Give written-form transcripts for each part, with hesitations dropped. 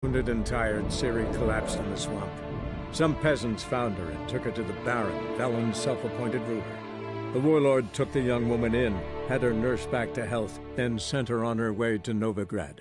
Wounded and tired, Ciri collapsed in the swamp. Some peasants found her and took her to the Baron, Valen's self-appointed ruler. The warlord took the young woman in, had her nursed back to health, then sent her on her way to Novigrad.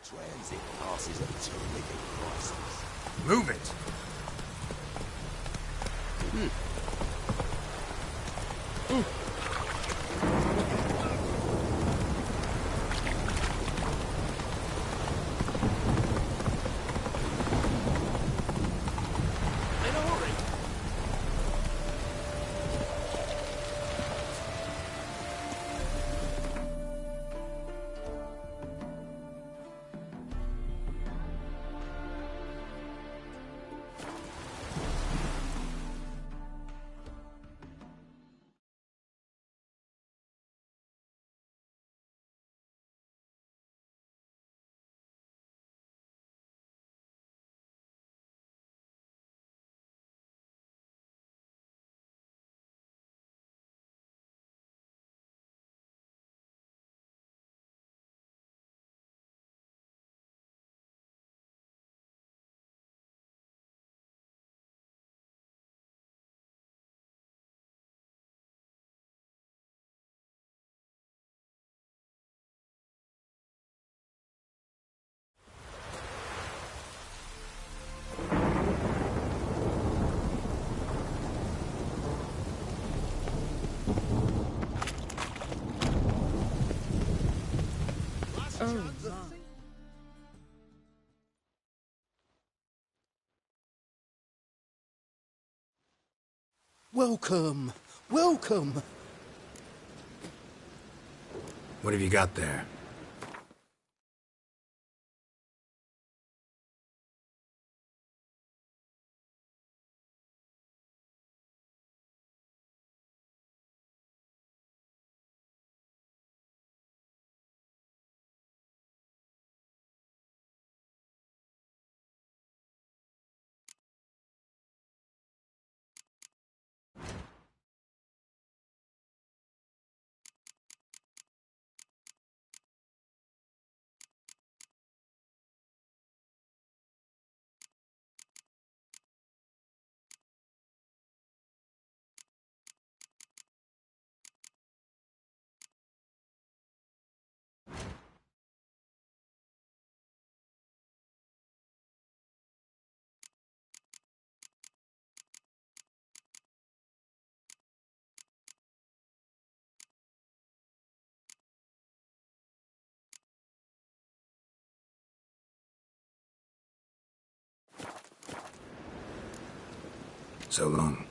Transit passes at terrific prices. Move it! In a hurry. Welcome! Welcome! What have you got there? So long.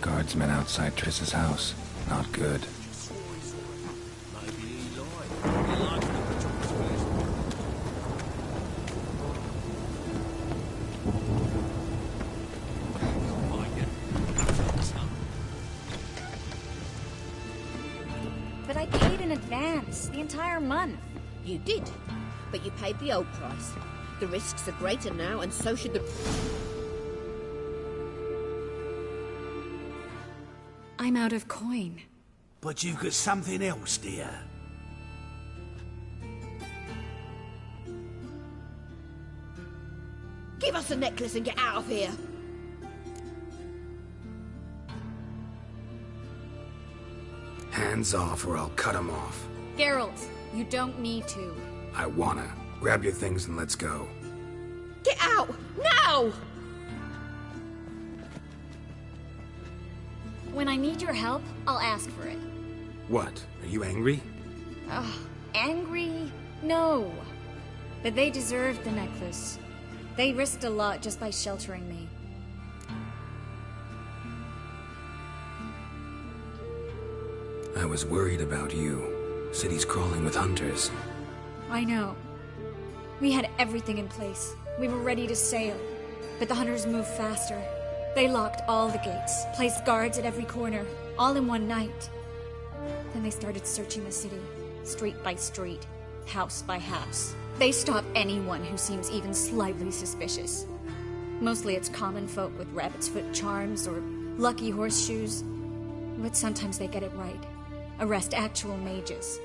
Guardsmen outside Triss's house. Not good. But I paid in advance. advance, the entire month. You did, but you paid the old price. The risks are greater now, and so should the... I'm out of coin. But you've got something else, dear. Give us the necklace and get out of here. Hands off or I'll cut 'em off. Geralt, you don't need to. I wanna. Grab your things and let's go. Get out! Now! When I need your help, I'll ask for it. What? Are you angry? Angry? No. But they deserved the necklace. They risked a lot just by sheltering me. I was worried about you. City's crawling with hunters. I know. We had everything in place. We were ready to sail. But the hunters moved faster. They locked all the gates, placed guards at every corner, all in one night. Then they started searching the city, street by street, house by house. They stop anyone who seems even slightly suspicious. Mostly it's common folk with rabbit's foot charms or lucky horseshoes. But sometimes they get it right. Arrest actual mages.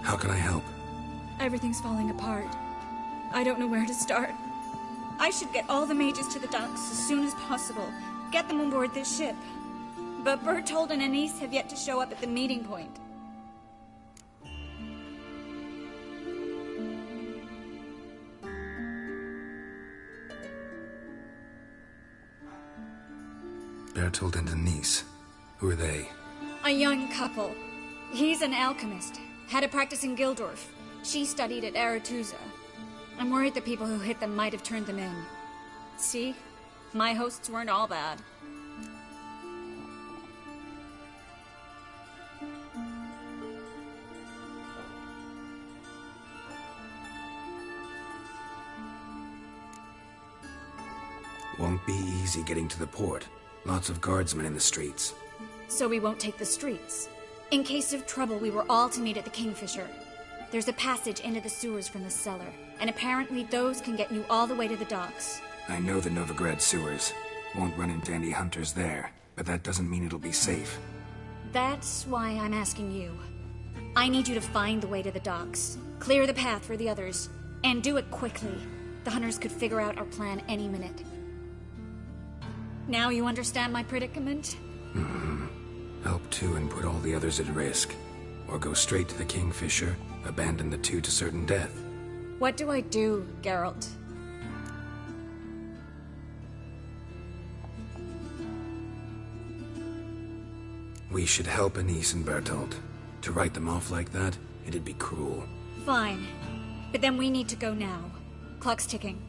How can I help? Everything's falling apart. I don't know where to start. I should get all the mages to the docks as soon as possible. Get them on board this ship. But Bertold and Anise have yet to show up at the meeting point. Bertold and Denise. Who are they? A young couple. He's an alchemist. Had a practice in Gildorf. She studied at Aretuza. I'm worried the people who hit them might have turned them in. See? My hosts weren't all bad. Won't be easy getting to the port. Lots of guardsmen in the streets. So we won't take the streets. In case of trouble, we were all to meet at the Kingfisher. There's a passage into the sewers from the cellar, and apparently those can get you all the way to the docks. I know the Novigrad sewers. Won't run into any hunters there, but that doesn't mean it'll be safe. That's why I'm asking you. I need you to find the way to the docks, clear the path for the others, and do it quickly. The hunters could figure out our plan any minute. Now you understand my predicament? Help two and put all the others at risk. Or go straight to the Kingfisher, abandon the two to certain death. What do I do, Geralt? We should help Anise and Bertold. To write them off like that, it'd be cruel. Fine. But then we need to go now. Clock's ticking.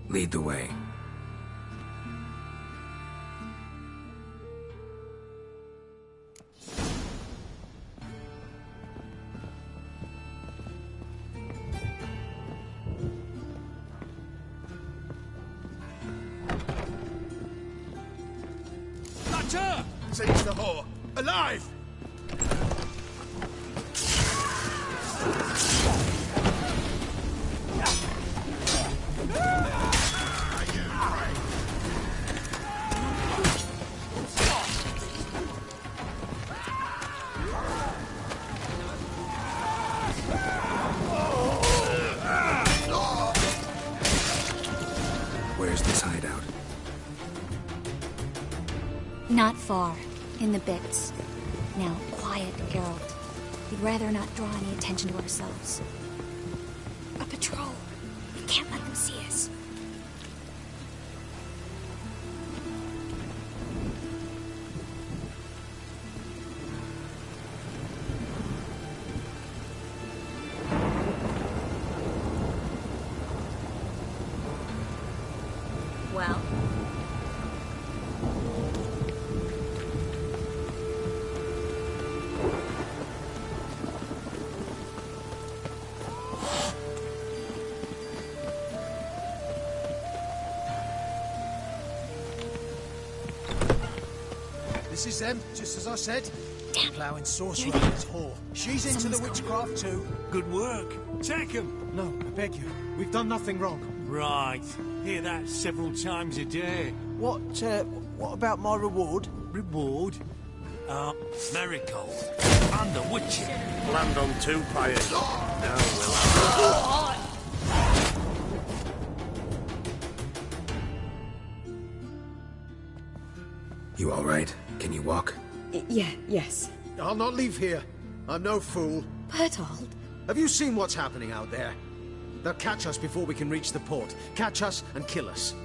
Lead the way. Seize the whore! Alive! Where's this hideout? Not far. In the bits. Now, quiet, Geralt. We'd rather not draw any attention to ourselves. A patrol. We can't let them see us. Well... This is them, just as I said. Damn. Ploughing sorcerer and his whore. She's into the witchcraft too. Good work. Take him. No, I beg you. We've done nothing wrong. Right. Hear that several times a day. What about my reward? Reward? Miracle. And the witcher. Land on 2 players. Now we'll... You all right? Can you walk? Yes. I'll not leave here. I'm no fool. Bertold. Have you seen what's happening out there? They'll catch us before we can reach the port. Catch us and kill us.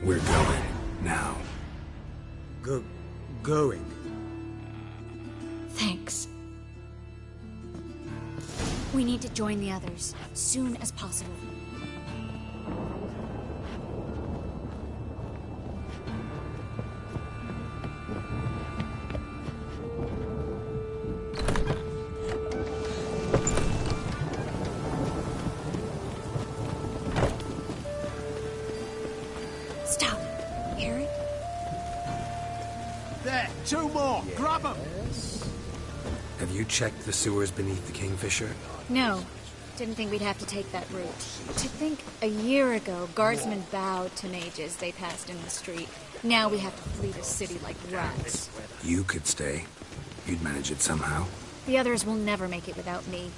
We're going. Now. Going? Thanks. We need to join the others, soon as possible. Stop. Hear it? There, 2 more. Grab them. Have you checked the sewers beneath the Kingfisher? No. Didn't think we'd have to take that route. To think a year ago, guardsmen bowed to mages they passed in the street. Now we have to flee the city like rats. You could stay. You'd manage it somehow. The others will never make it without me.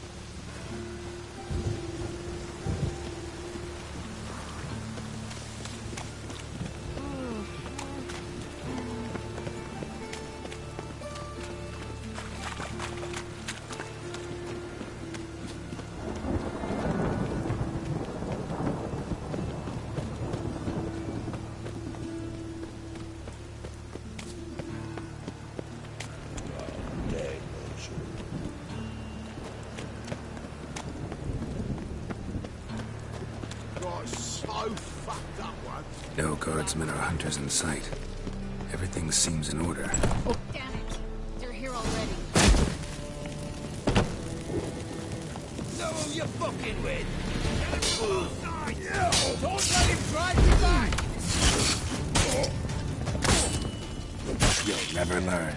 No guardsmen or hunters in sight. Everything seems in order. Oh, damn it. They're here already. Know who you're fucking with. Don't let him drive you back. You'll never learn.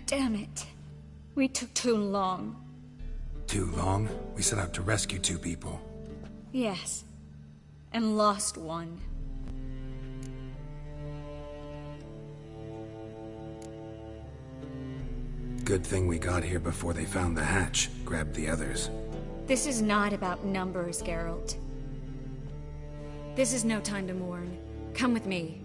Damn it. We took too long. Too long? We set out to rescue 2 people. Yes. And lost one. Good thing we got here before they found the hatch, grabbed the others. This is not about numbers, Geralt. This is no time to mourn. Come with me.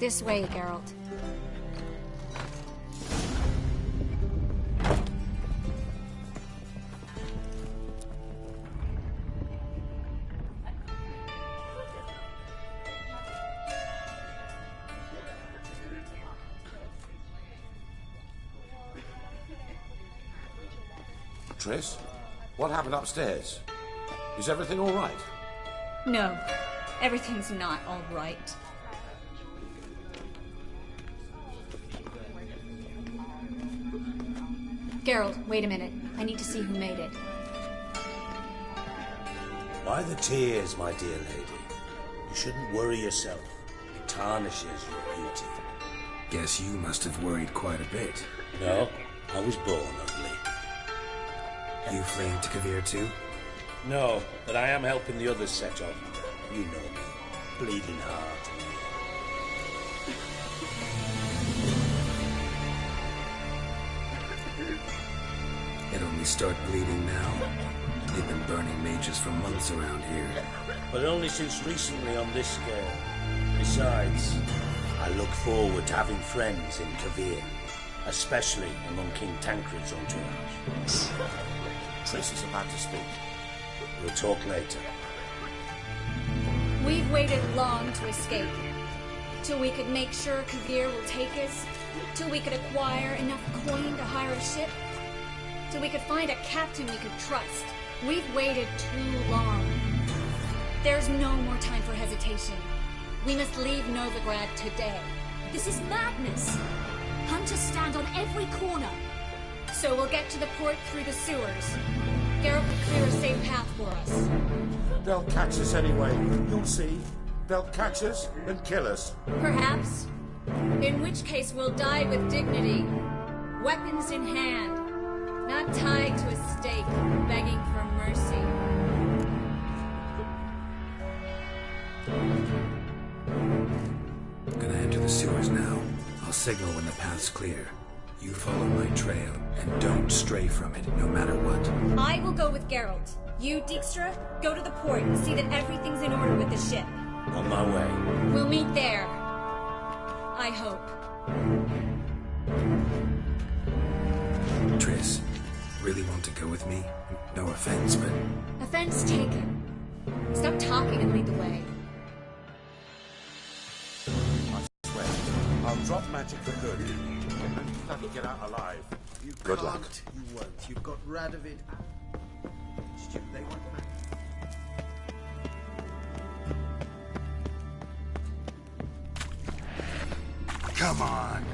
This way, Geralt. Triss, what happened upstairs? Is everything all right? No, everything's not all right. Geralt, wait a minute. I need to see who made it. Why the tears, my dear lady? You shouldn't worry yourself. It tarnishes your beauty. Guess you must have worried quite a bit. No, I was born ugly. You fleeing to Kavir too? No, but I am helping the others set off. You know me. Bleeding heart. It only start bleeding now. They've been burning mages for months around here. But only since recently on this scale. Besides, I look forward to having friends in Kavir, especially among King Tancred's entourage. Triss is about to speak. We'll talk later. We've waited long to escape. Till we could make sure Kavir will take us. Till we could acquire enough coin to hire a ship. Till we could find a captain we could trust. We've waited too long. There's no more time for hesitation. We must leave Novigrad today. This is madness. Hunters stand on every corner. So we'll get to the port through the sewers. Garrett will clear a safe path for us. They'll catch us anyway. You'll see. They'll catch us and kill us. Perhaps. In which case we'll die with dignity. Weapons in hand. Not tied to a stake, begging for mercy. I'm gonna enter the sewers now. I'll signal when the path's clear. You follow my trail, and don't stray from it, no matter what. I will go with Geralt. You, Dijkstra, go to the port and see that everything's in order with the ship. On my way. We'll meet there. I hope. Triss, really want to go with me? No offense, but... Offense taken. Stop talking and lead the way. I swear, I'll drop magic for good. And bloody get out alive. You Good can't, luck. you won't. You've got rid of it. Stu, they want back. Come on.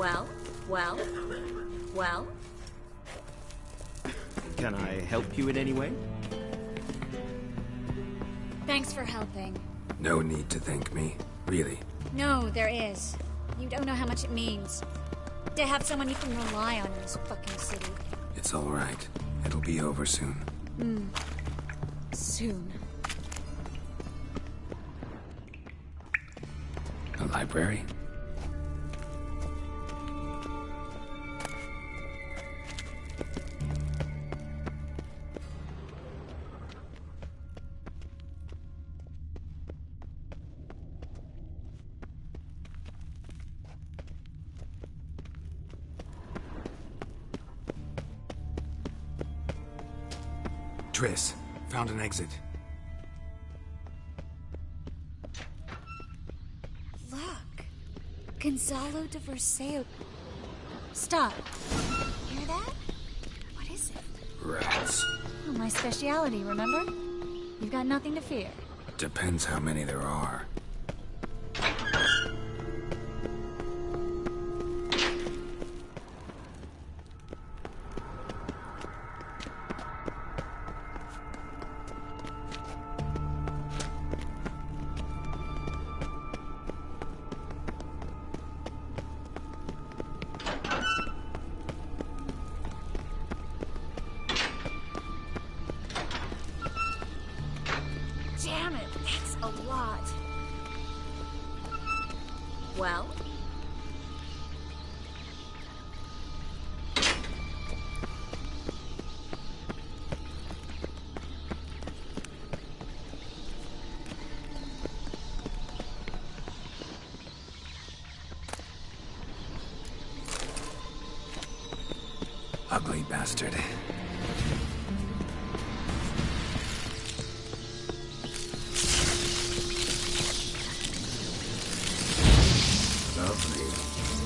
Well, well, well. Can I help you in any way? Thanks for helping. No need to thank me. Really. No, there is. You don't know how much it means. To have someone you can rely on in this fucking city. It's all right. It'll be over soon. Soon. A library? Triss, found an exit. Look. Gonzalo de Verseo. Stop. Hear that? What is it? Rats. Oh, my speciality, remember? You've got nothing to fear. Depends how many there are. Damn it, that's a lot. Well? Ugly bastard. Lovely.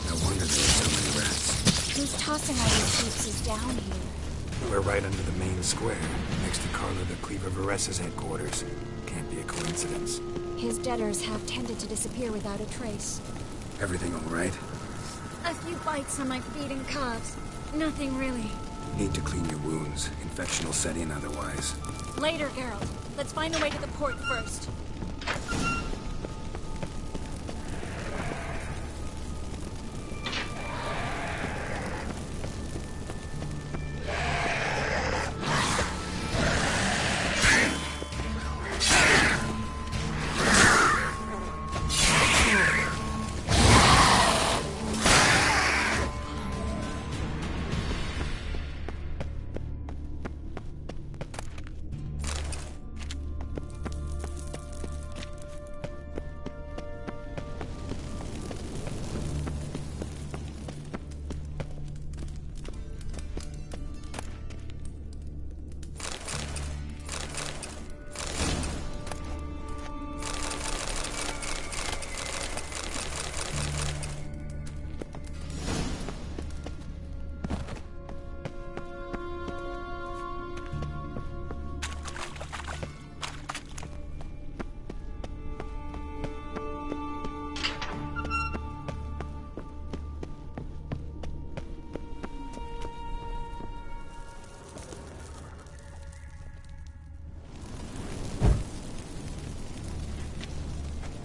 No wonder there are so many rats. Who's tossing all these heaps is down here? We're right under the main square, next to Carlo the Cleaver Vares's headquarters. Can't be a coincidence. His debtors have tended to disappear without a trace. Everything all right? A few bites on my feet and calves. Nothing really. Need to clean your wounds. Infection will set in otherwise. Later, Geralt. Let's find a way to the port first.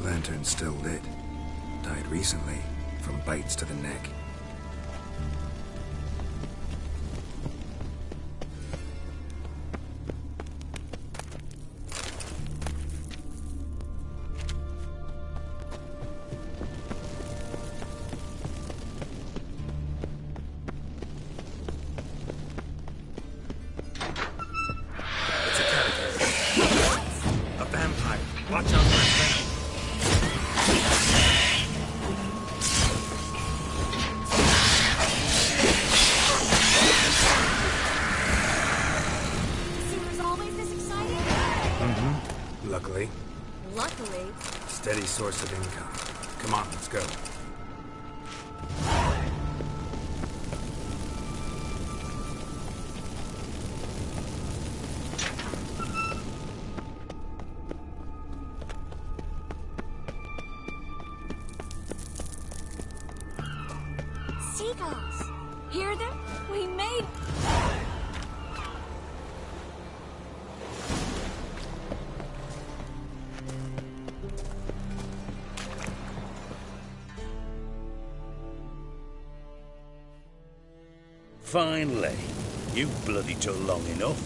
Lantern's still lit. Died recently, from bites to the neck. It's a catacomb. A vampire. Watch out for his venom. Luckily. Luckily. Steady source of income. Come on, let's go. waterfalls. Hear them? We made... Finally. You bloody took long enough.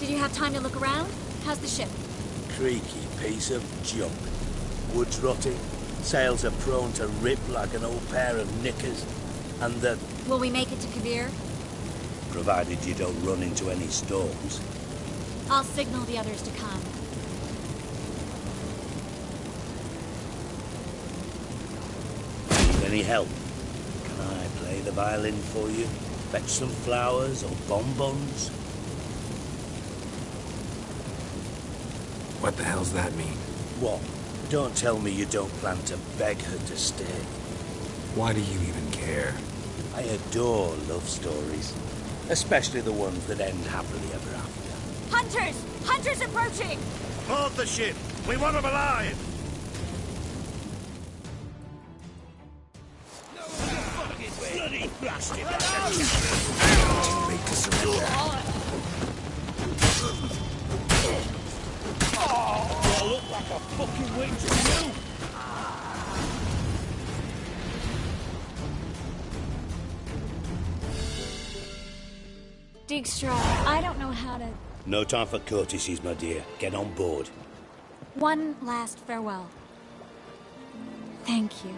Did you have time to look around? How's the ship? Creaky piece of junk. Wood's rotting. Sails are prone to rip like an old pair of knickers. And the... Will we make it to Kavir? Provided you don't run into any storms. I'll signal the others to come. Need any help? Can I play the violin for you? Fetch some flowers or bonbons? What the hell's that mean? What? Don't tell me you don't plan to beg her to stay. Why do you even care? I adore love stories. Especially the ones that end happily ever after. Hunters! Hunters approaching! Board the ship! We want them alive! Bloody blasted! Too late to surrender. You look like a fucking witch to you! Dijkstra, I don't know how to... No time for courtesies, my dear. Get on board. One last farewell. Thank you.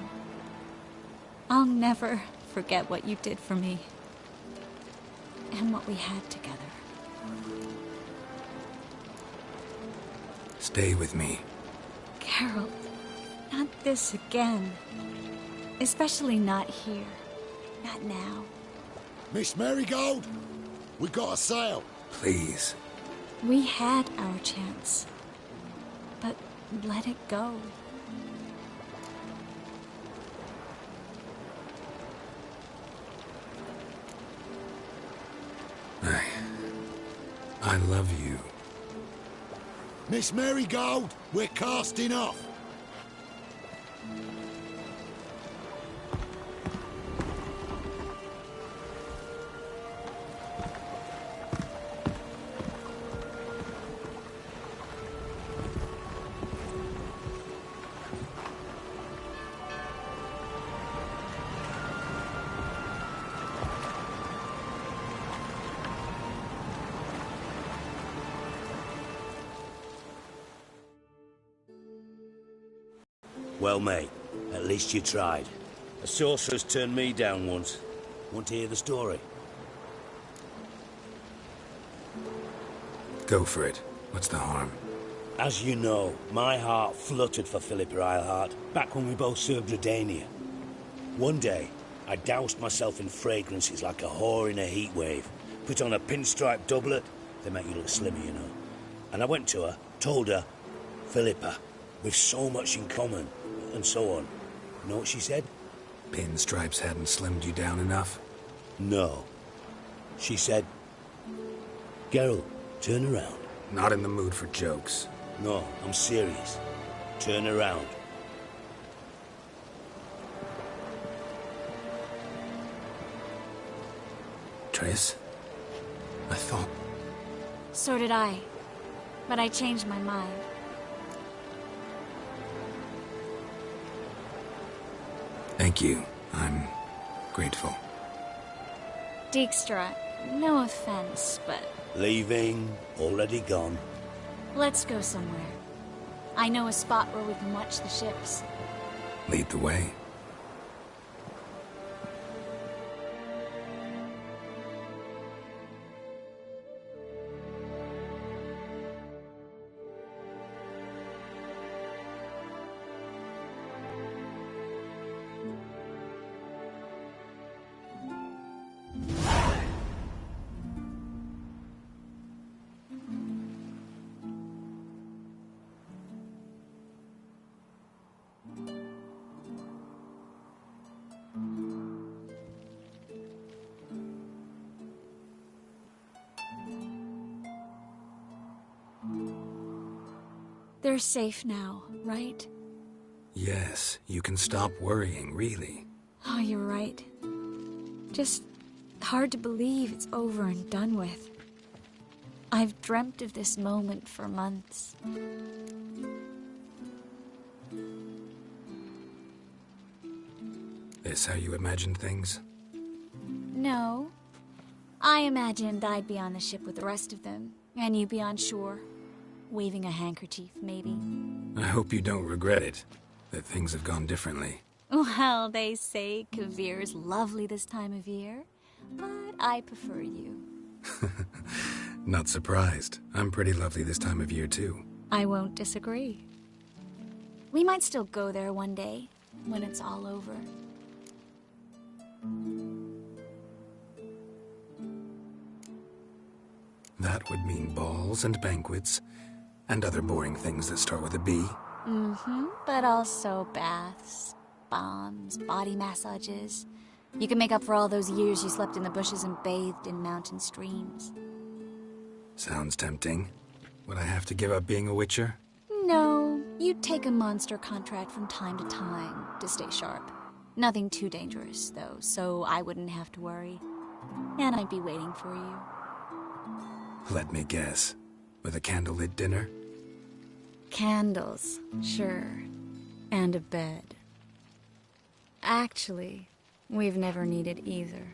I'll never forget what you did for me. And what we had together. Stay with me. Carol, not this again. Especially not here. Not now. Miss Marigold, we got a sail. Please. We had our chance. But let it go. I love you. Miss Marigold, we're casting off. Well, mate, at least you tried. A sorceress turned me down once. Want to hear the story? Go for it. What's the harm? As you know, my heart fluttered for Philippa Eilhart back when we both served Redania. One day, I doused myself in fragrances like a whore in a heat wave. Put on a pinstripe doublet. They make you look slimmer, you know. And I went to her, told her, Philippa, we've so much in common, and so on. You know what she said? Pinstripes hadn't slimmed you down enough? No. She said, Geralt, turn around. Not in the mood for jokes. No, I'm serious. Turn around. Triss? I thought... So did I. But I changed my mind. Thank you. I'm grateful. Dijkstra, no offense, but... Leaving, already gone. Let's go somewhere. I know a spot where we can watch the ships. Lead the way. They're safe now, right? Yes, you can stop worrying, really. Oh, you're right. Just hard to believe it's over and done with. I've dreamt of this moment for months. This how you imagined things? No. I imagined I'd be on the ship with the rest of them, and you'd be on shore, waving a handkerchief, maybe. I hope you don't regret it, that things have gone differently. Well, they say Kavir's lovely this time of year, but I prefer you. Not surprised. I'm pretty lovely this time of year, too. I won't disagree. We might still go there one day, when it's all over. That would mean balls and banquets, and other boring things that start with a B. Mm-hmm, but also baths, bombs, body massages. You can make up for all those years you slept in the bushes and bathed in mountain streams. Sounds tempting. Would I have to give up being a witcher? No, you'd take a monster contract from time to time to stay sharp. Nothing too dangerous, though, so I wouldn't have to worry. And I'd be waiting for you. Let me guess. With a candlelit dinner? Candles, sure. And a bed. Actually, we've never needed either.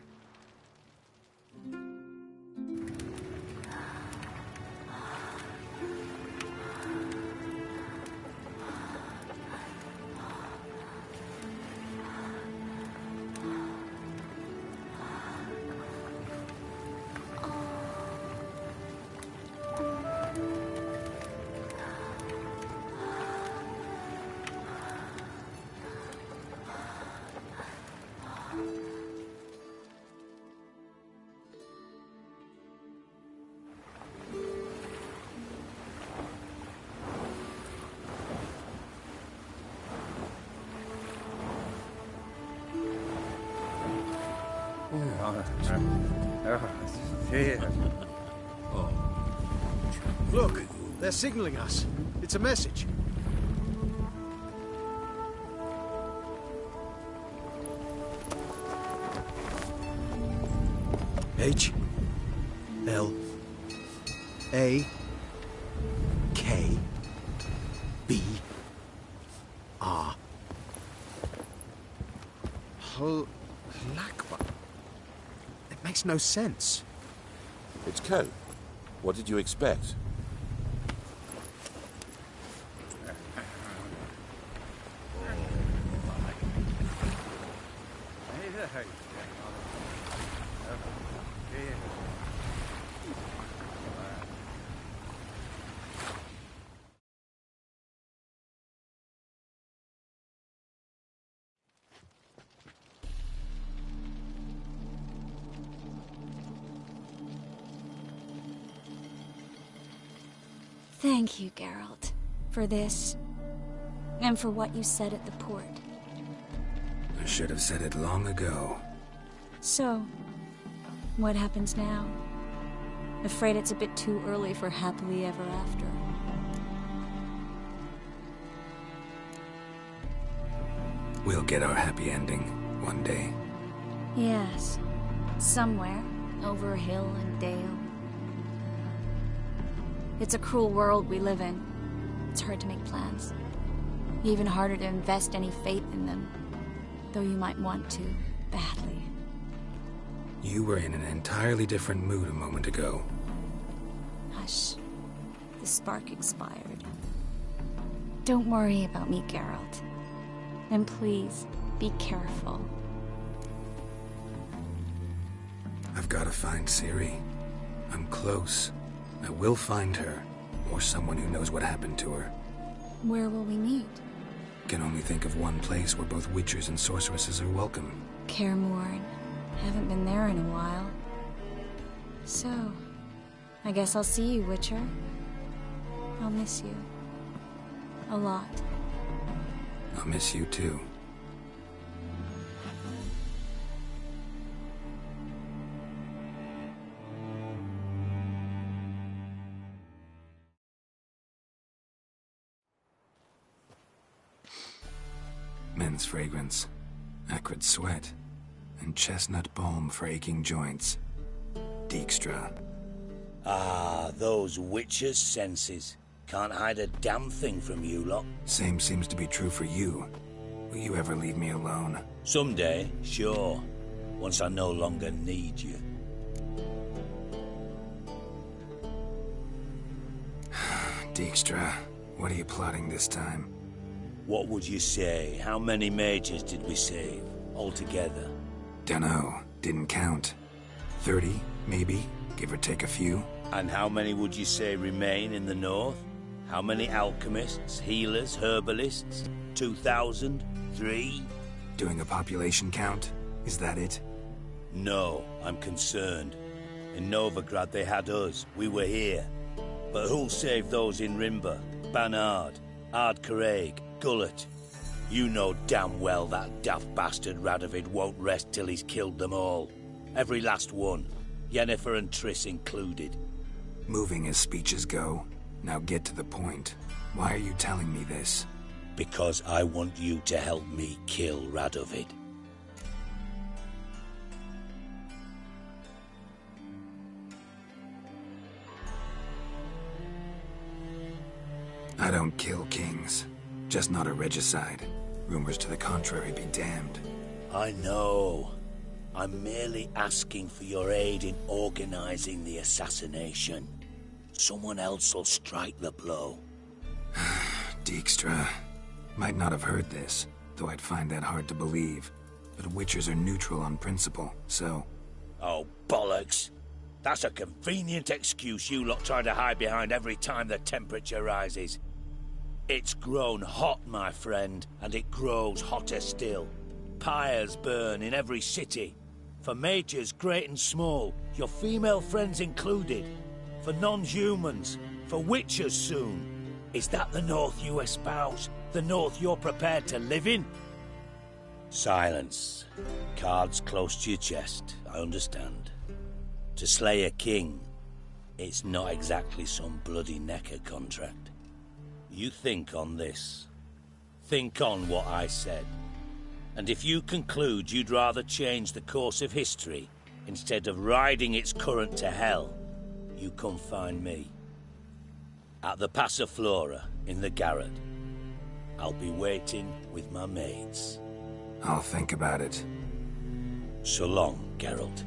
Look, they're signaling us. It's a message. H L A K B R Halakba. It makes no sense. It's code. What did you expect? Thank you, Geralt, for this, and for what you said at the port. I should have said it long ago. So, what happens now? Afraid it's a bit too early for happily ever after. We'll get our happy ending one day. Yes, somewhere, over hill and dale. It's a cruel world we live in. It's hard to make plans. Even harder to invest any faith in them. Though you might want to, badly. You were in an entirely different mood a moment ago. Hush. The spark expired. Don't worry about me, Geralt. And please, be careful. I've got to find Ciri. I'm close. I will find her, or someone who knows what happened to her. Where will we meet? Can only think of one place where both witchers and sorceresses are welcome. Kaer Morhen. Haven't been there in a while. So, I guess I'll see you, Witcher. I'll miss you. A lot. I'll miss you too. Men's fragrance. Acrid sweat. and chestnut balm for aching joints. Dijkstra. Ah, those witches' senses. Can't hide a damn thing from you lot. Same seems to be true for you. Will you ever leave me alone? Someday, sure. Once I no longer need you. Dijkstra, what are you plotting this time? What would you say? How many mages did we save, altogether? Dunno. Didn't count. 30, maybe? Give or take a few? And how many would you say remain in the north? How many alchemists, healers, herbalists? 2,000? 3? Doing a population count? Is that it? No, I'm concerned. In Novigrad they had us. We were here. But who'll save those in Rimba? Banard, Ardcaraig, Gullet? You know damn well that daft bastard Radovid won't rest till he's killed them all. Every last one. Yennefer and Triss included. Moving as speeches go. Now get to the point. Why are you telling me this? Because I want you to help me kill Radovid. I don't kill kings. Just not a regicide. Rumors to the contrary be damned. I know. I'm merely asking for your aid in organizing the assassination. Someone else will strike the blow. Dijkstra. Might not have heard this, though I'd find that hard to believe. But Witchers are neutral on principle, so... Oh, bollocks. That's a convenient excuse you lot try to hide behind every time the temperature rises. It's grown hot, my friend, and it grows hotter still. Pyres burn in every city. For mages great and small, your female friends included. For non-humans, for witchers soon. Is that the North you espouse? The North you're prepared to live in? Silence. Cards close to your chest, I understand. To slay a king, it's not exactly some bloody necker contract. You think on this. Think on what I said. And if you conclude you'd rather change the course of history instead of riding its current to hell, you come find me. At the Passiflora in the Garrett. I'll be waiting with my mates. I'll think about it. So long, Geralt.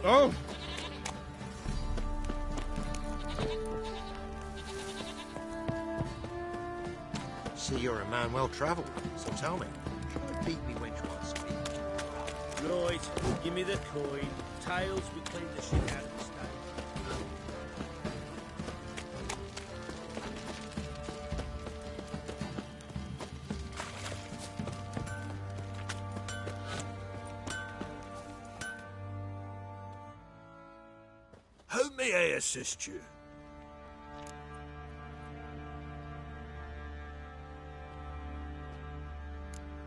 Oh! See, you're a man well travelled, so tell me, should I beat me wench once? Right, give me the coin. Tails, we clean the shit out of the stage. How may I assist you?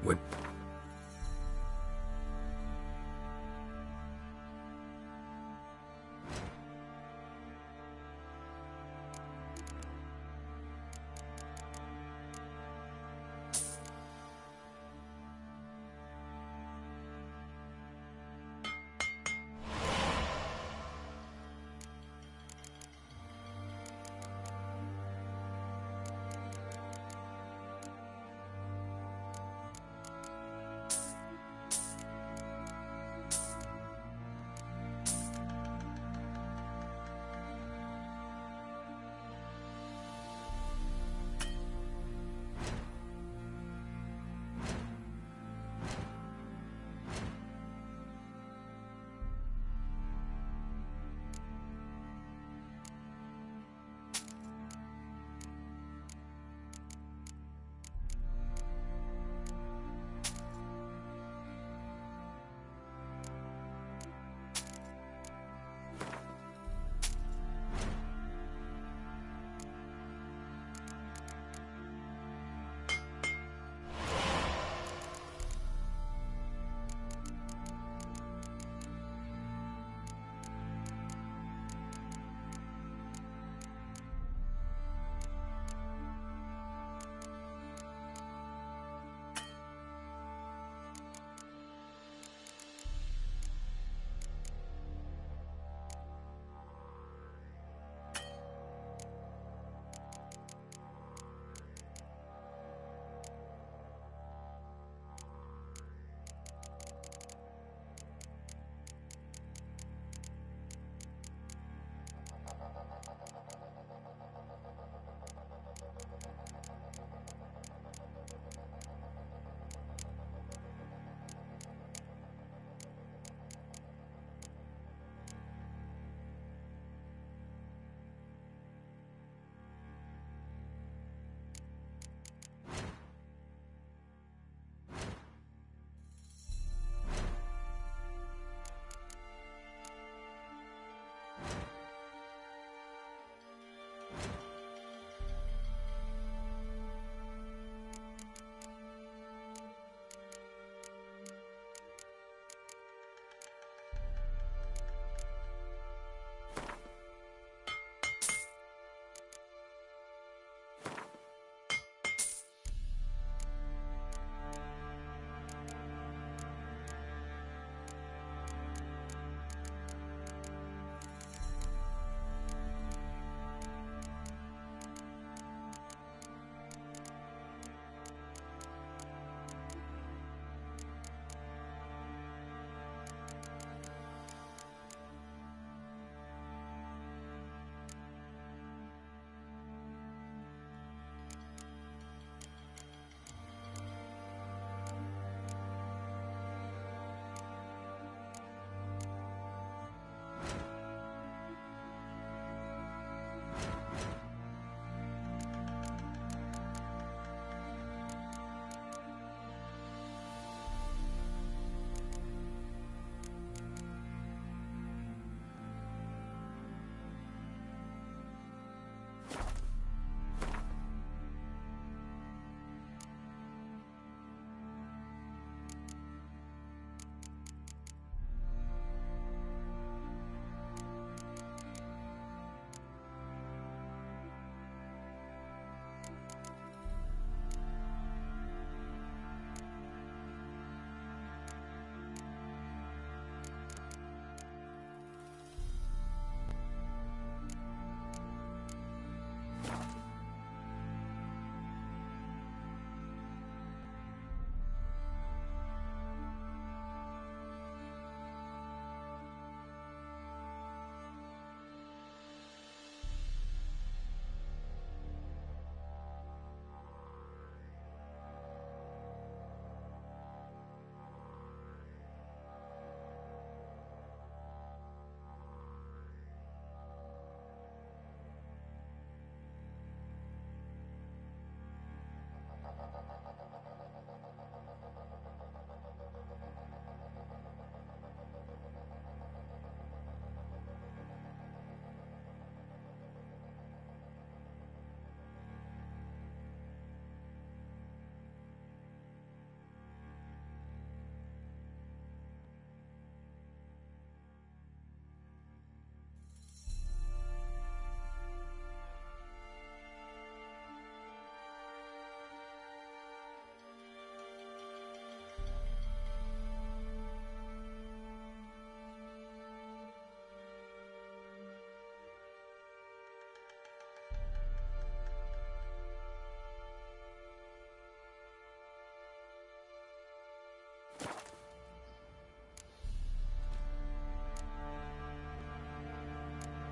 What?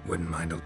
Wouldn't mind a...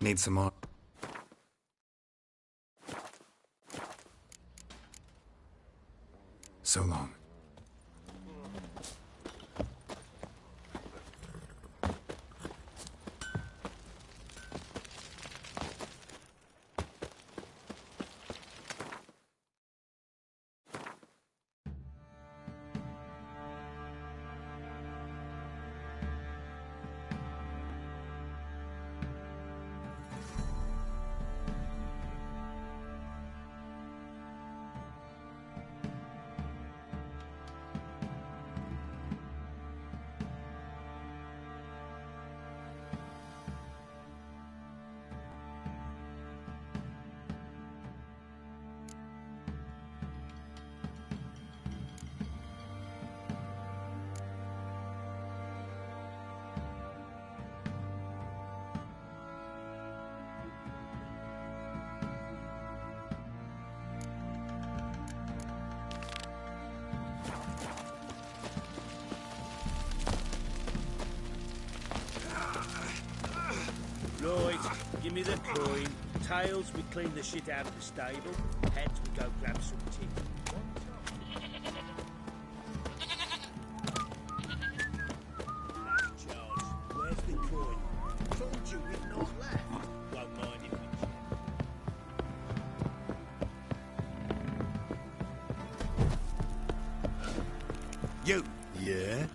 Need some more. So long. me the coin. Tails, we clean the shit out of the stable. Heads, we go grab some tea. Charles, where's the coin? Told you we'd not left. Won't mind if we check. You. Yeah?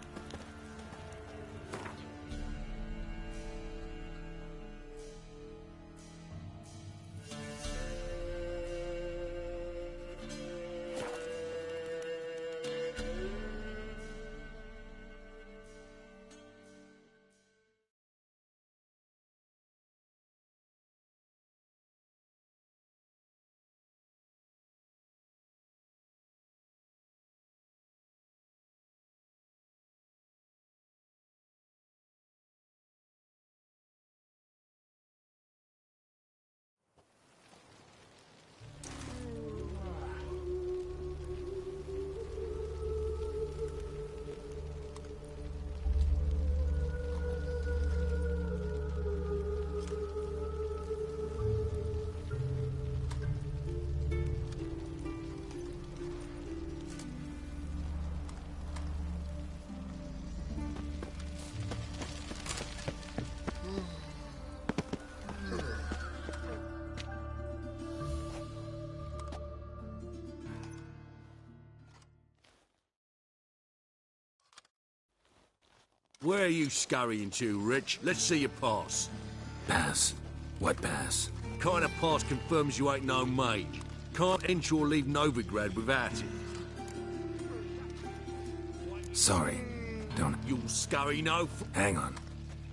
Where are you scurrying to, Rich? Let's see your pass. Pass? What pass? Kind of pass confirms you ain't no mage. Can't enter or leave Novigrad without it. Sorry. Don't... You'll scurry no... Hang on.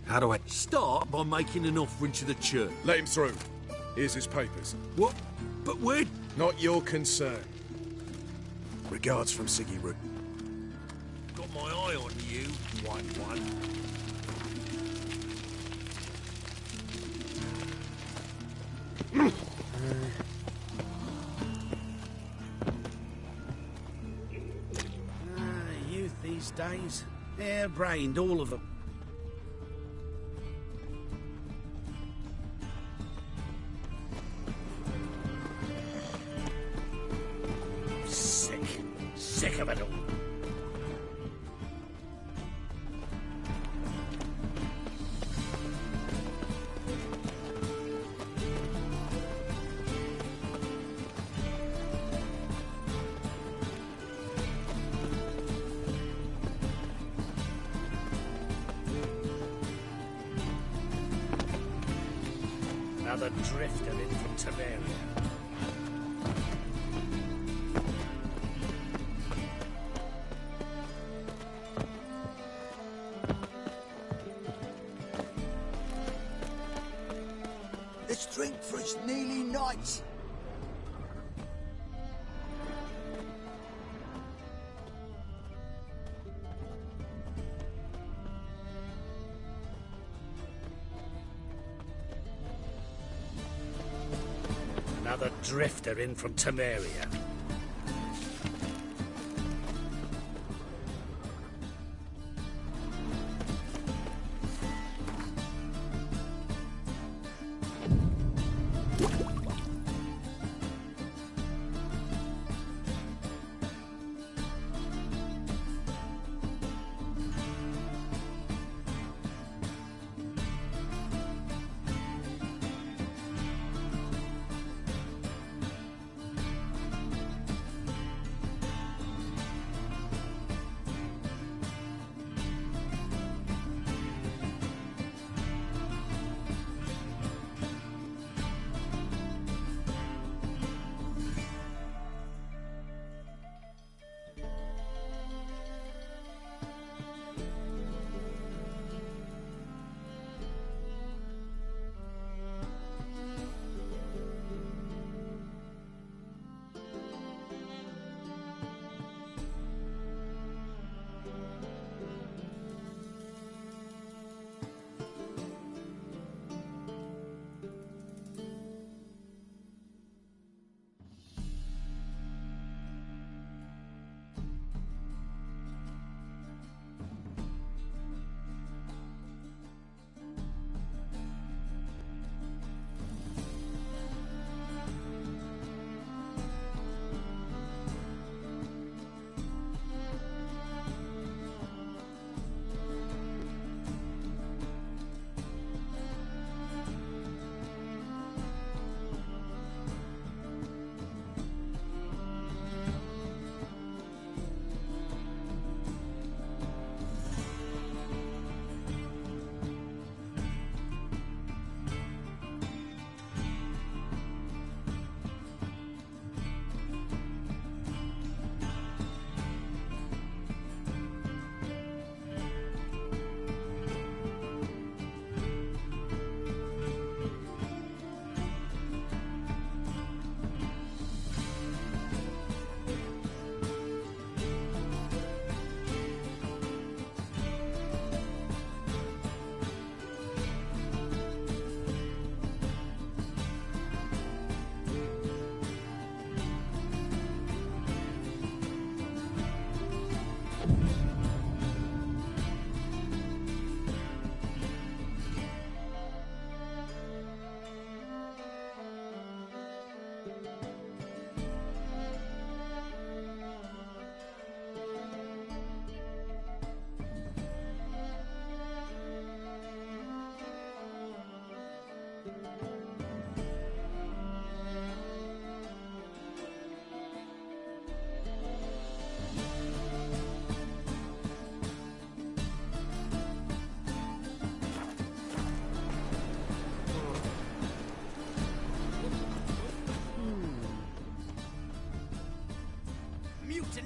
How do I... Start by making an offering to the church. Let him through. Here's his papers. What? But where... Not your concern. Regards from Siggy Root. Got my eye on you, 1-1. Youth these days. Hair-brained, all of them. Sick. Sick of it all. Another drifter in from Temeria. Let's drink for it's nearly night. Another drifter in from Temeria.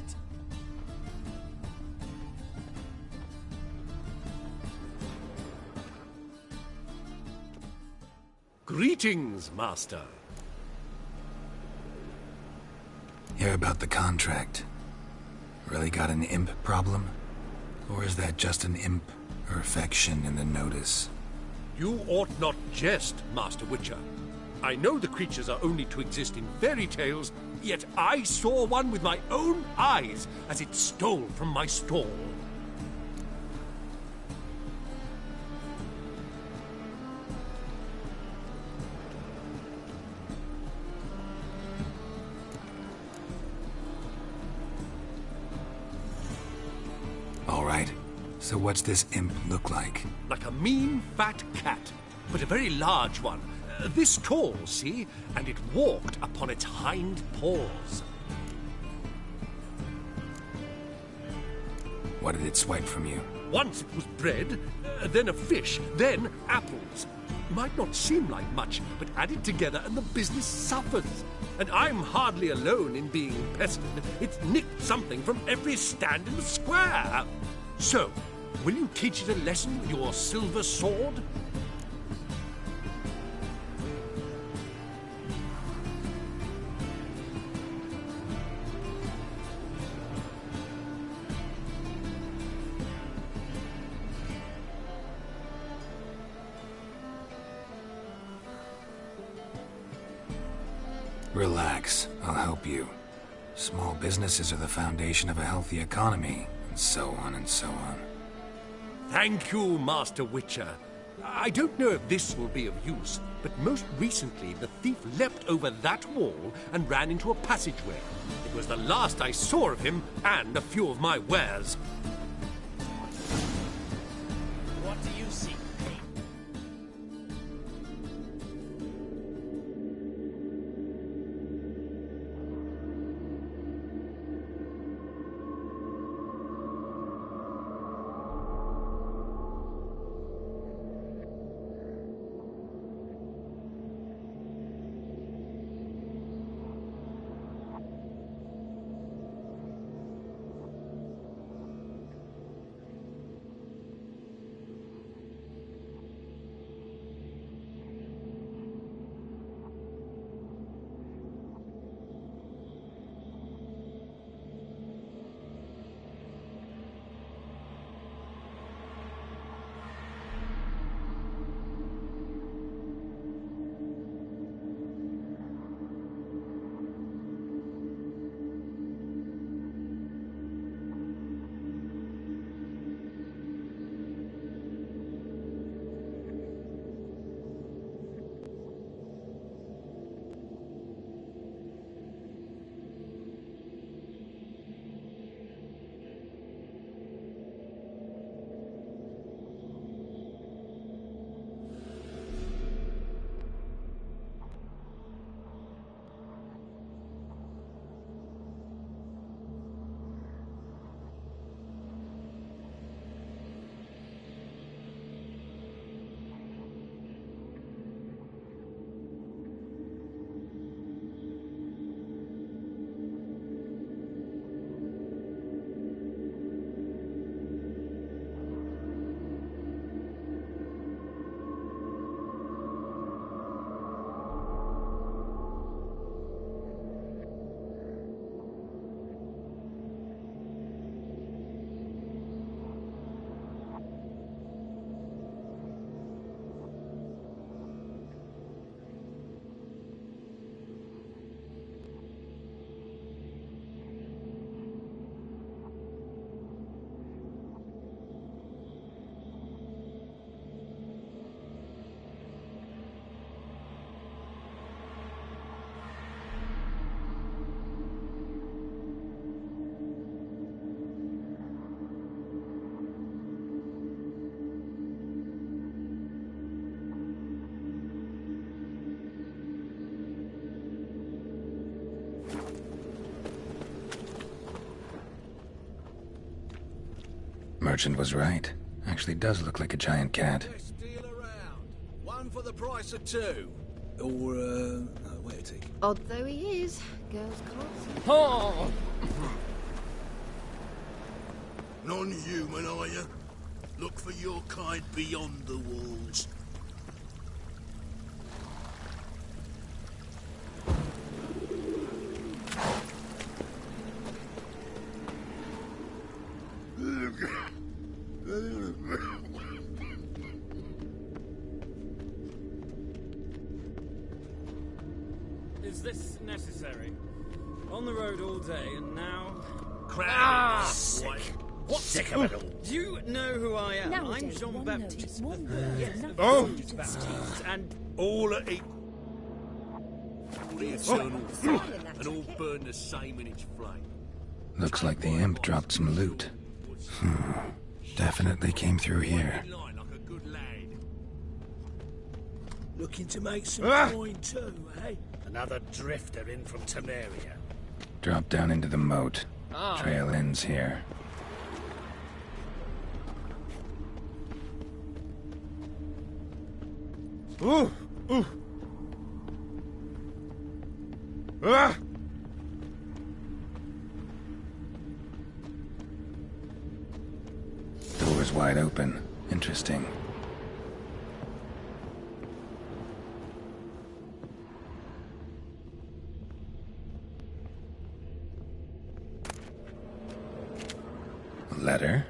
it. Greetings, Master. Hear about the contract. Really got an imp problem? Or is that just an imp perfection in the notice? You ought not jest, Master Witcher. I know the creatures are only to exist in fairy tales, yet I saw one with my own eyes as it stole from my stall. All right. So what's this imp look like? Like a mean, fat cat, but a very large one. This tall, see? And it walked upon its hind paws. What did it swipe from you? Once it was bread, then a fish, then apples. Might not seem like much, but add it together and the business suffers. And I'm hardly alone in being pestered. It's nicked something from every stand in the square. So, will you teach it a lesson with your silver sword? Relax, I'll help you. Small businesses are the foundation of a healthy economy, and so on and so on. Thank you, Master Witcher. I don't know if this will be of use, but most recently the thief leapt over that wall and ran into a passageway. It was the last I saw of him and a few of my wares. What do you seek? Merchant was right. Actually does look like a giant cat. Best deal around. One for the price of two. Or, no, wait a tick. Odd though he is, girls can't see. Oh! Non-human, are you? Look for your kind beyond the walls. Is this necessary? On the road all day, and now... Sick. What? Sick of it all. Do you know who I am? I'm Nowadays, Jean one Baptiste. notice, one word, Yes, nothing oh! to Baptiste, and... All are equal. The eternal fire, and all burn the same in its flame. Looks like the imp dropped some loot. Definitely came through here. Looking to make some coin too, eh? Another drifter in from Temeria. Drop down into the moat. Trail ends here. Door's wide open. Interesting. Letter?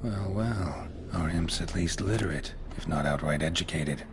Well, well. Our imp's at least literate, if not outright educated.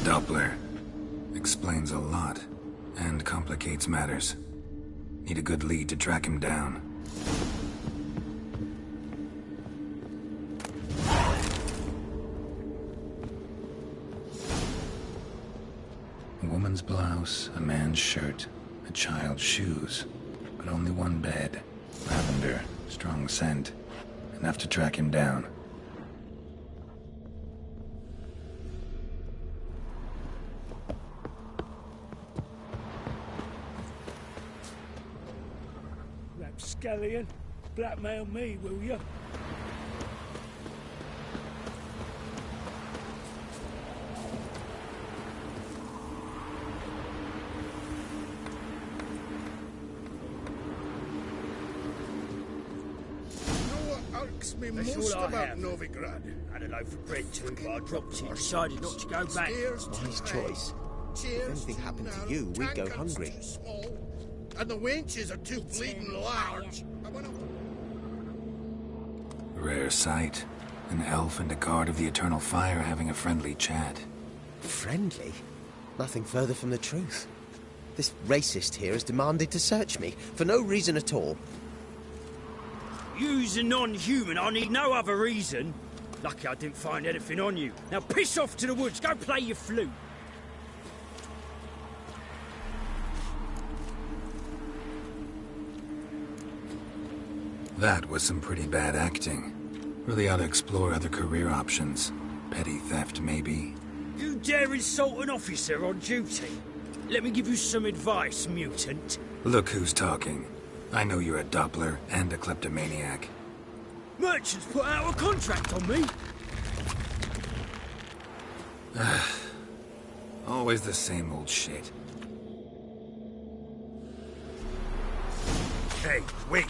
Doppler. Explains a lot, and complicates matters. Need a good lead to track him down. A woman's blouse, a man's shirt, a child's shoes, but only one bed. Lavender, strong scent, enough to track him down. Rapscallion, blackmail me, will you? asked me That's most all I about have. Novigrad. Had a loaf of bread too, but I dropped it. Decided not to go back. Wise choice. If anything happened to you, we'd go hungry. And the wenches are too bleeding large. Rare sight. An elf and a guard of the Eternal Fire having a friendly chat. Friendly? Nothing further from the truth. This racist here has demanded to search me, for no reason at all. You's a non-human, I need no other reason. Lucky I didn't find anything on you. Now piss off to the woods, go play your flute. That was some pretty bad acting. Really ought to explore other career options. Petty theft, maybe. You dare insult an officer on duty? Let me give you some advice, mutant. Look who's talking. I know you're a Doppler and a kleptomaniac. Merchants put out a contract on me. Always the same old shit. Hey, wait!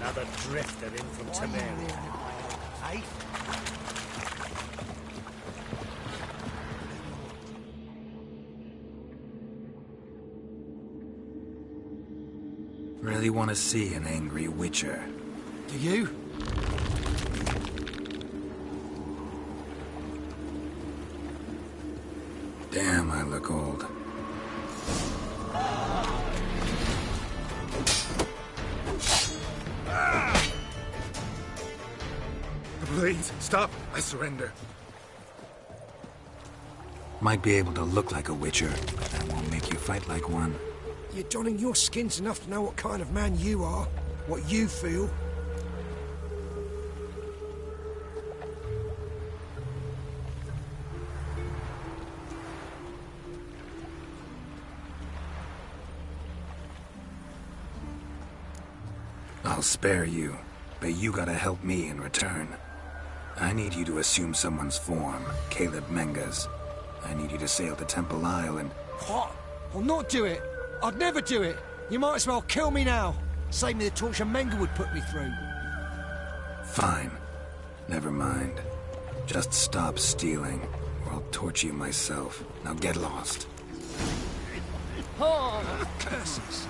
Another drifter in from Temeria. Hey? Really want to see an angry witcher. Do you? Damn, I look old. Please, stop. I surrender. Might be able to look like a witcher, but that won't make you fight like one. You're donning your skins enough to know what kind of man you are, what you feel. I'll spare you, but you gotta help me in return. I need you to assume someone's form, Caleb Menga's. I need you to sail to Temple Isle and... What? I'll not do it. I'd never do it. You might as well kill me now. Save me the torture Menga would put me through. Fine. Never mind. Just stop stealing, or I'll torture you myself. Now get lost. Oh, curses.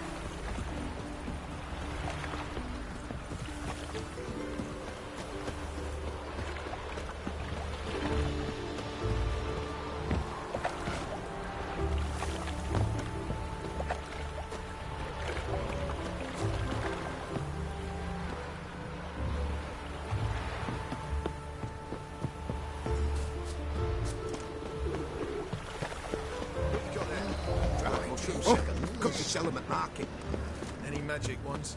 Got to sell them at market. Any magic ones?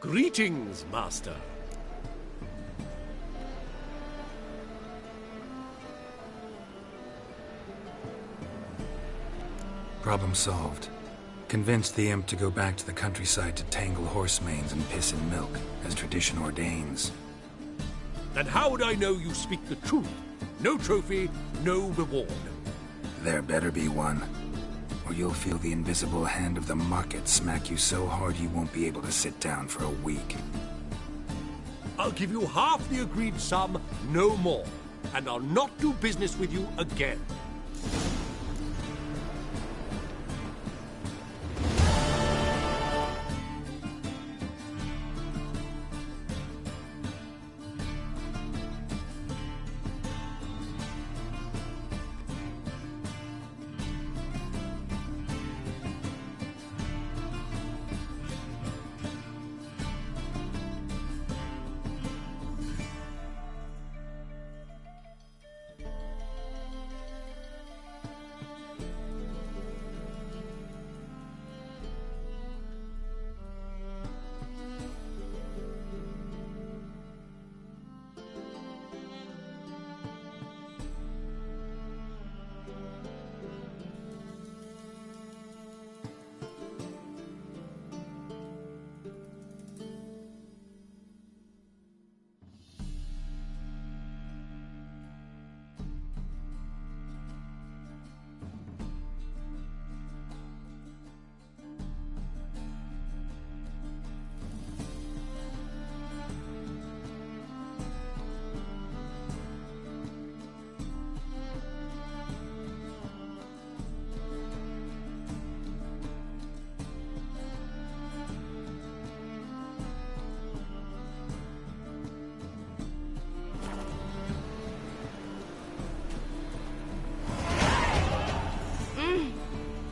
Greetings, Master. Problem solved. Convinced the imp to go back to the countryside to tangle horse manes and piss in milk, as tradition ordains. Then how would I know you speak the truth? No trophy, no reward. There better be one, or you'll feel the invisible hand of the market smack you so hard you won't be able to sit down for a week. I'll give you half the agreed sum, no more. And I'll not do business with you again.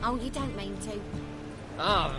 Oh, you don't mean to? Ah.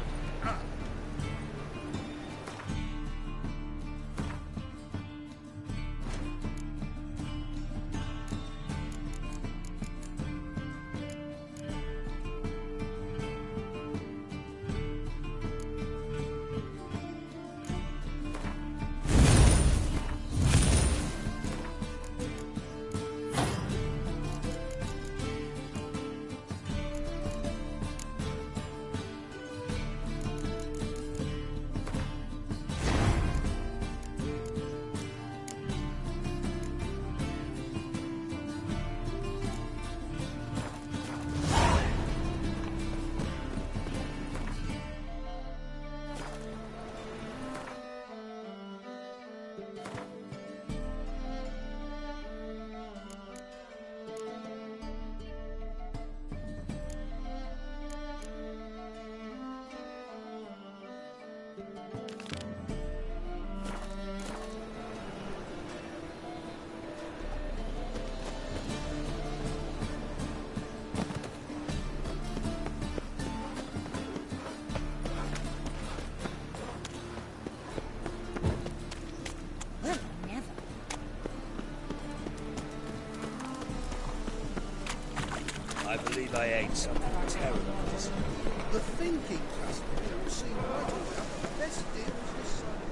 I believe I ate something terrible this morning. The thinking customer will seem right about the best deals this side.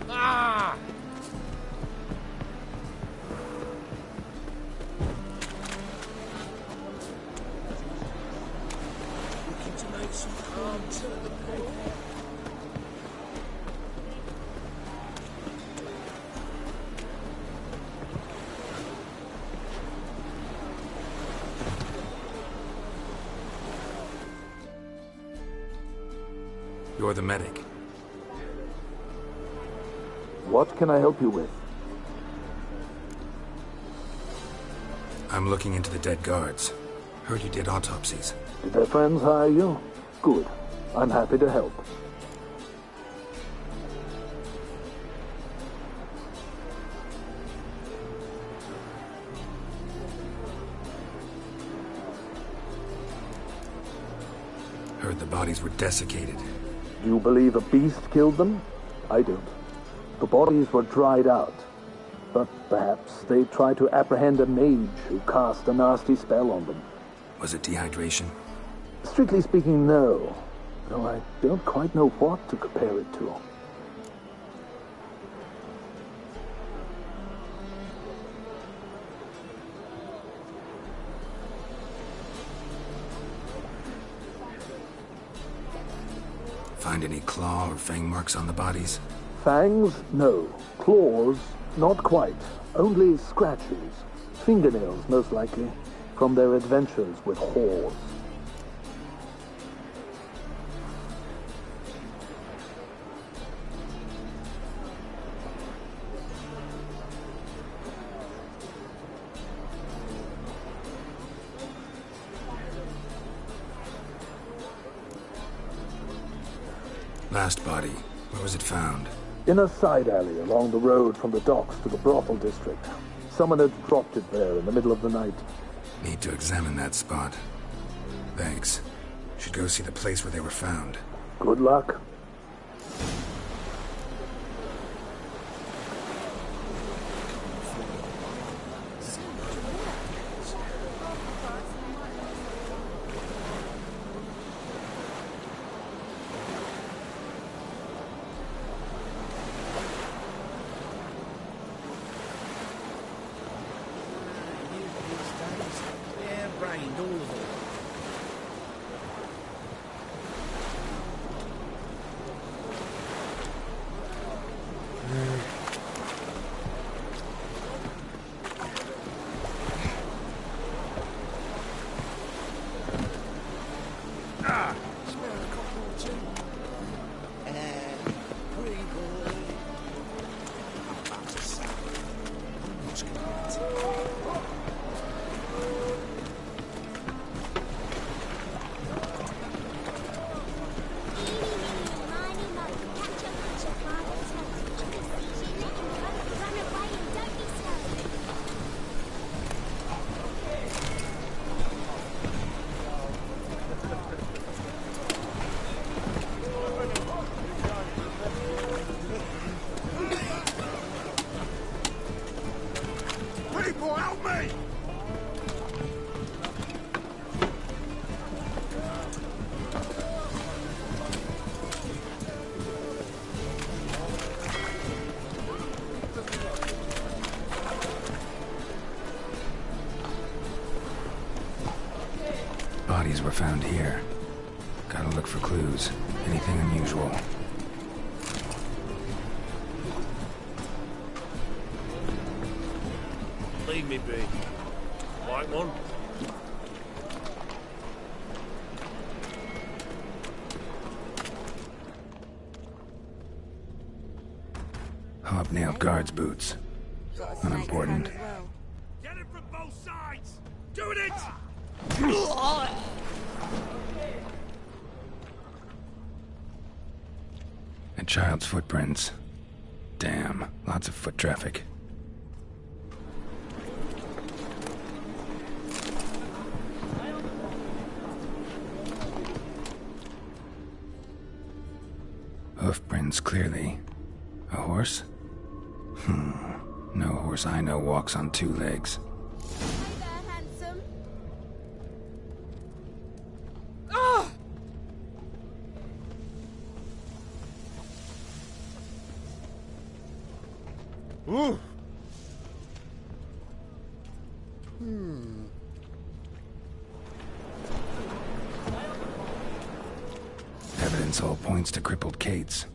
Ah! Looking to make some calm to the port. You're the medic. What can I help you with? I'm looking into the dead guards. Heard you did autopsies. Did their friends hire you? Good. I'm happy to help. Heard the bodies were desiccated. Do you believe a beast killed them? I don't. The bodies were dried out. But perhaps they tried to apprehend a mage who cast a nasty spell on them. Was it dehydration? Strictly speaking, no. Though I don't quite know what to compare it to. Find any claw or fang marks on the bodies? Fangs? No. Claws? Not quite. Only scratches. Fingernails, most likely. From their adventures with whores. Last body. Where was it found? In a side alley along the road from the docks to the brothel district. Someone had dropped it there in the middle of the night. Need to examine that spot. Thanks. Should go see the place where they were found. Good luck. People, help me! Bodies were found here. Gotta look for clues. Anything unusual. Leave me be. Like one? Hobnailed guards' boots. Unimportant. Get it from both sides! Doing it! And child's footprints. Damn, lots of foot traffic. Hoofprints, clearly. A horse? No horse I know walks on two legs. Ooh. Evidence all points to crippled Kate's.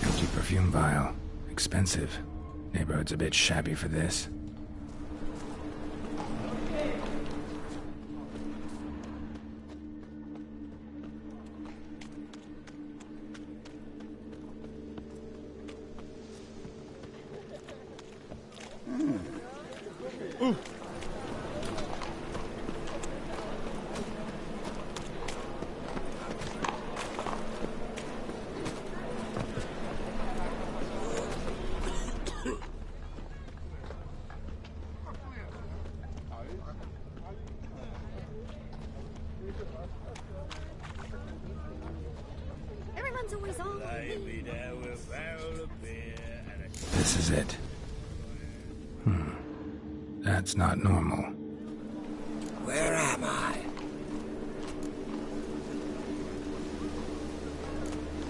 Empty perfume vial. Expensive. Neighborhood's a bit shabby for this. Everyone's always on. This is it. That's not normal. Where am I?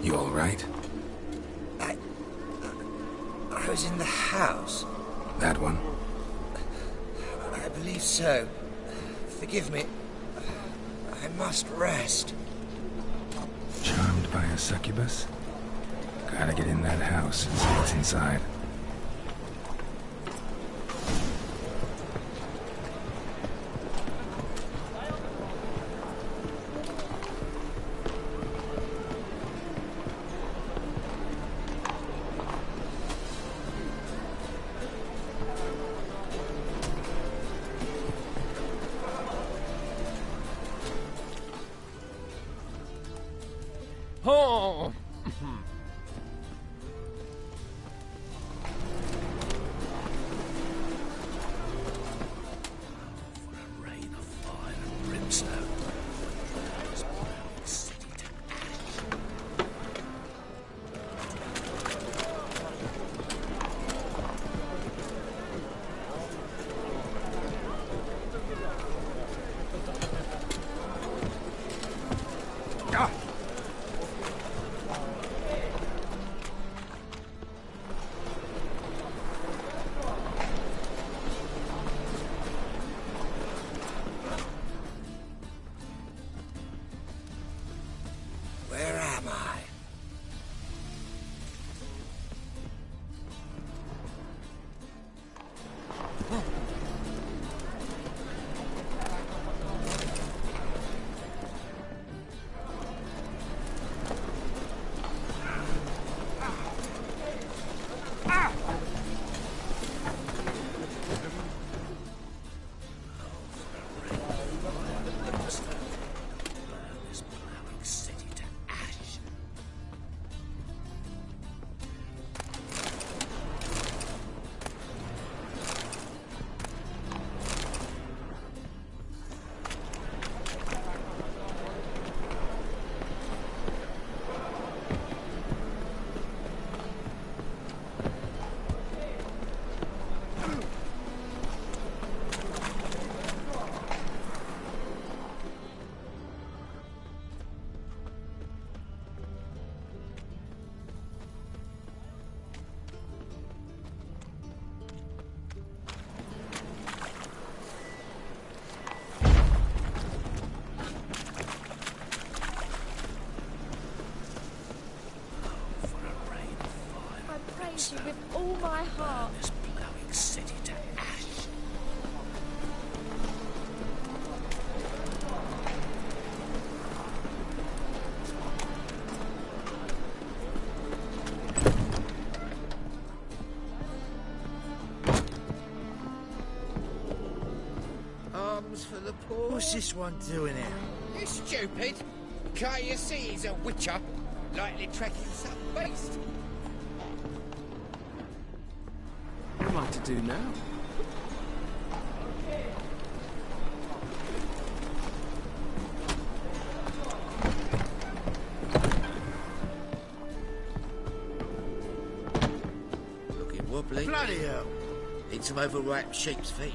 You all right? I was in the house. That one? I believe so. Forgive me. I must rest. Charmed by a succubus? Gotta get in that house and see what's inside. Oh! heart. This blowing city to ash. Arms for the poor. What's this one doing here? You stupid! Can't you see he's a witcher? Likely tracking some beast. What am I to do now? Looking wobbly. Bloody hell! Need some overripe sheep's feet.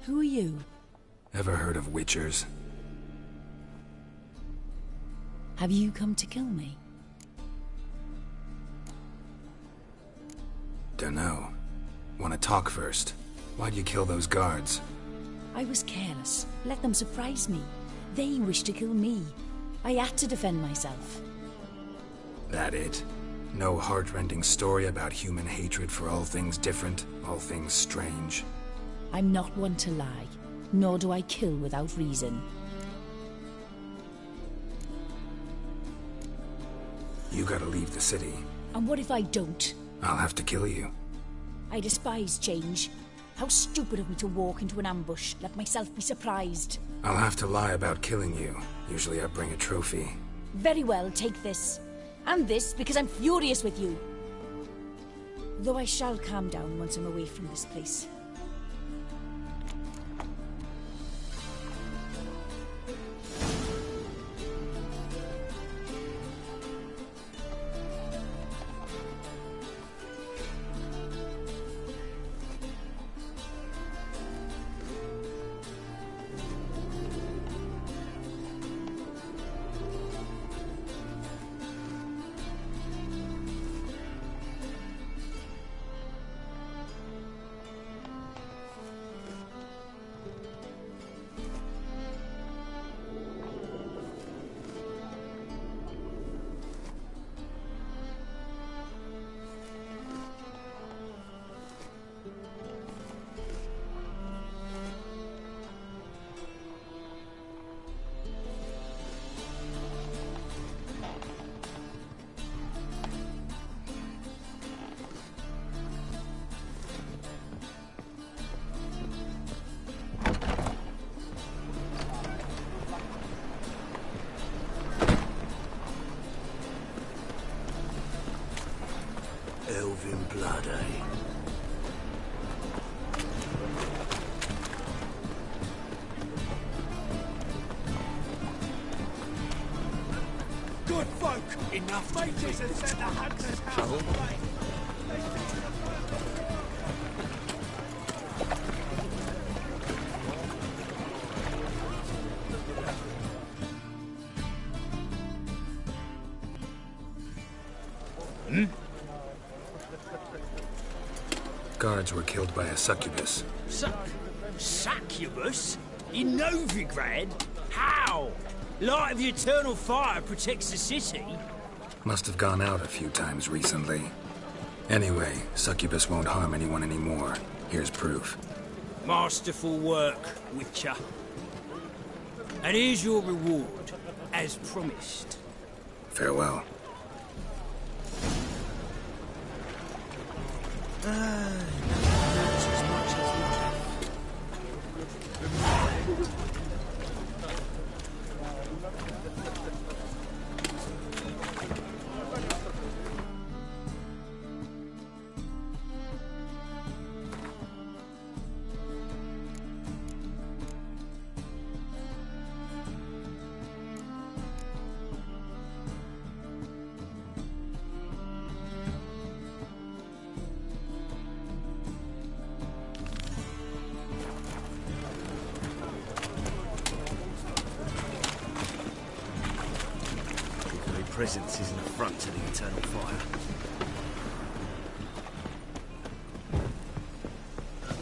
Who are you? Ever heard of witchers? Have you come to kill me? Dunno. Wanna talk first? Why'd you kill those guards? I was careless. Let them surprise me. They wished to kill me. I had to defend myself. That it? No heart-rending story about human hatred for all things different, all things strange? I'm not one to lie, nor do I kill without reason. You gotta leave the city. And what if I don't? I'll have to kill you. I despise change. How stupid of me to walk into an ambush, let myself be surprised. I'll have to lie about killing you. Usually I bring a trophy. Very well, take this. And this, because I'm furious with you. Though I shall calm down once I'm away from this place. Elven blood, eh? Good folk! Enough mages have set the hunter's house aflame. Guards were killed by a succubus. Succubus? In Novigrad? How? Light of the eternal fire protects the city? Must have gone out a few times recently. Anyway, succubus won't harm anyone anymore. Here's proof. Masterful work, Witcher. And here's your reward, as promised. Farewell. That's as much as life. presence is an affront to the eternal fire.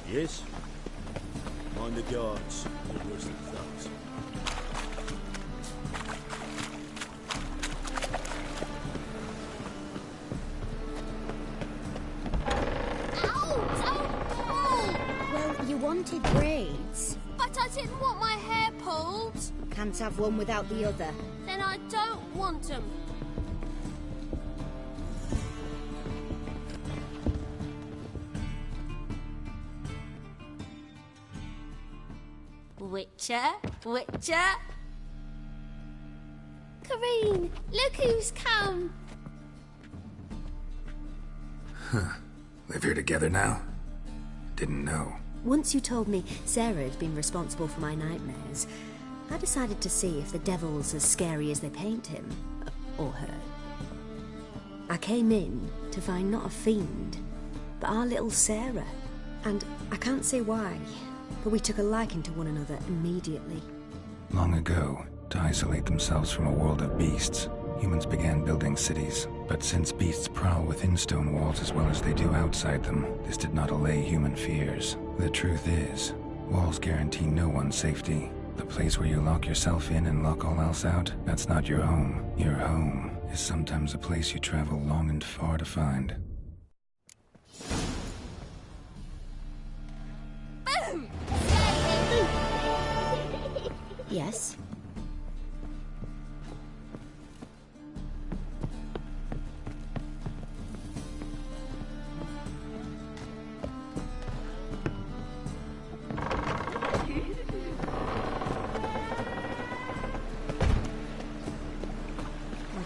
Yes? Mind the guards. They're worse than thugs. Well, you wanted braids. But I didn't want my hair pulled. Can't have one without the other. Then I don't want them. Witcher? Witcher? Kareen, look who's come. Huh. Live here together now? Didn't know. Once you told me Sarah had been responsible for my nightmares, I decided to see if the devil's as scary as they paint him. Or her. I came in to find not a fiend, but our little Sarah. And I can't say why, but we took a liking to one another immediately. Long ago, to isolate themselves from a world of beasts, humans began building cities. But since beasts prowl within stone walls as well as they do outside them, this did not allay human fears. The truth is, walls guarantee no one's safety. The place where you lock yourself in and lock all else out, that's not your home. Your home is sometimes a place you travel long and far to find. Boom! Yes?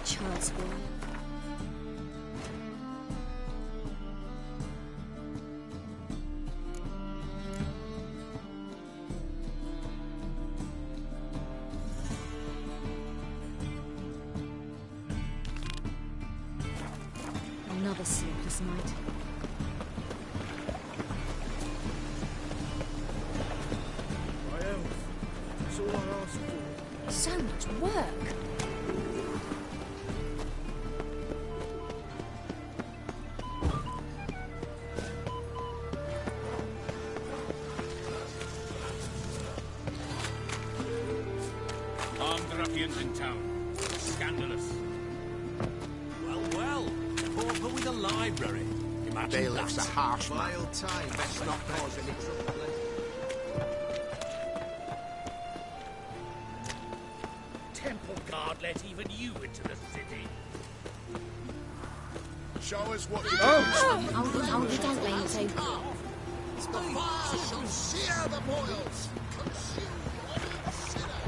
Child's born. Another sleepless night. My health. That's all I asked for. So much work. Armed ruffians in town. Scandalous. Well, pauper with a library. Imagine Bailiff's that. a harsh man. Vile time. Best not cause any trouble. Temple guard let even you into the city. Show us what you Oh, you don't mean to. The fire shall sear the boils. Consume one sinner.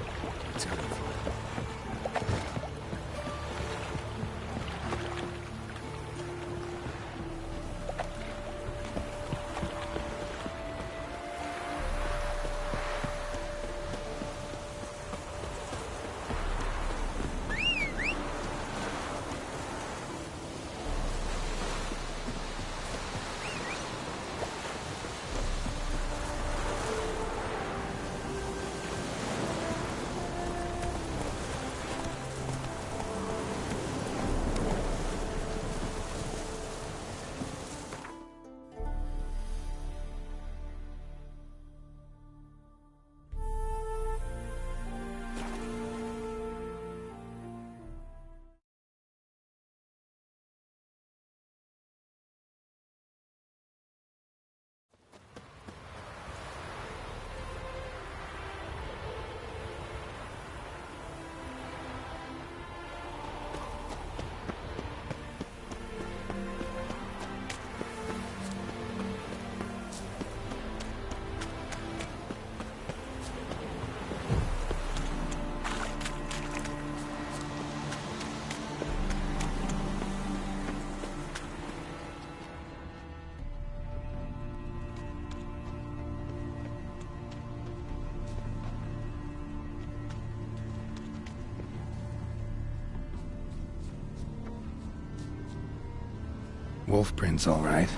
Wolf prints, all right.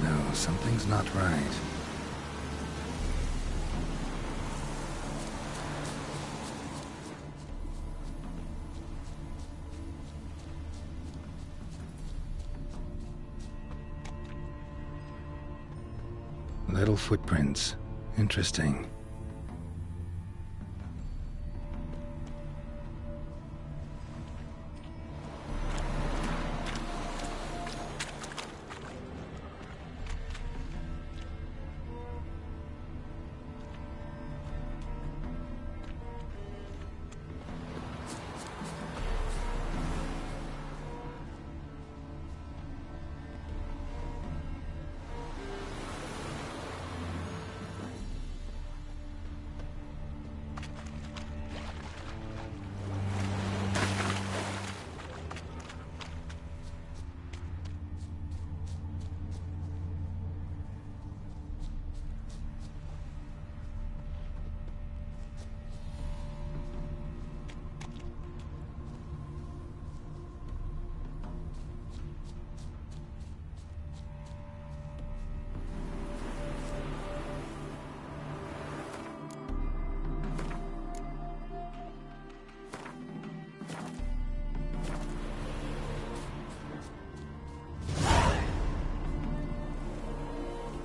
No, something's not right. Idle footprints. Interesting.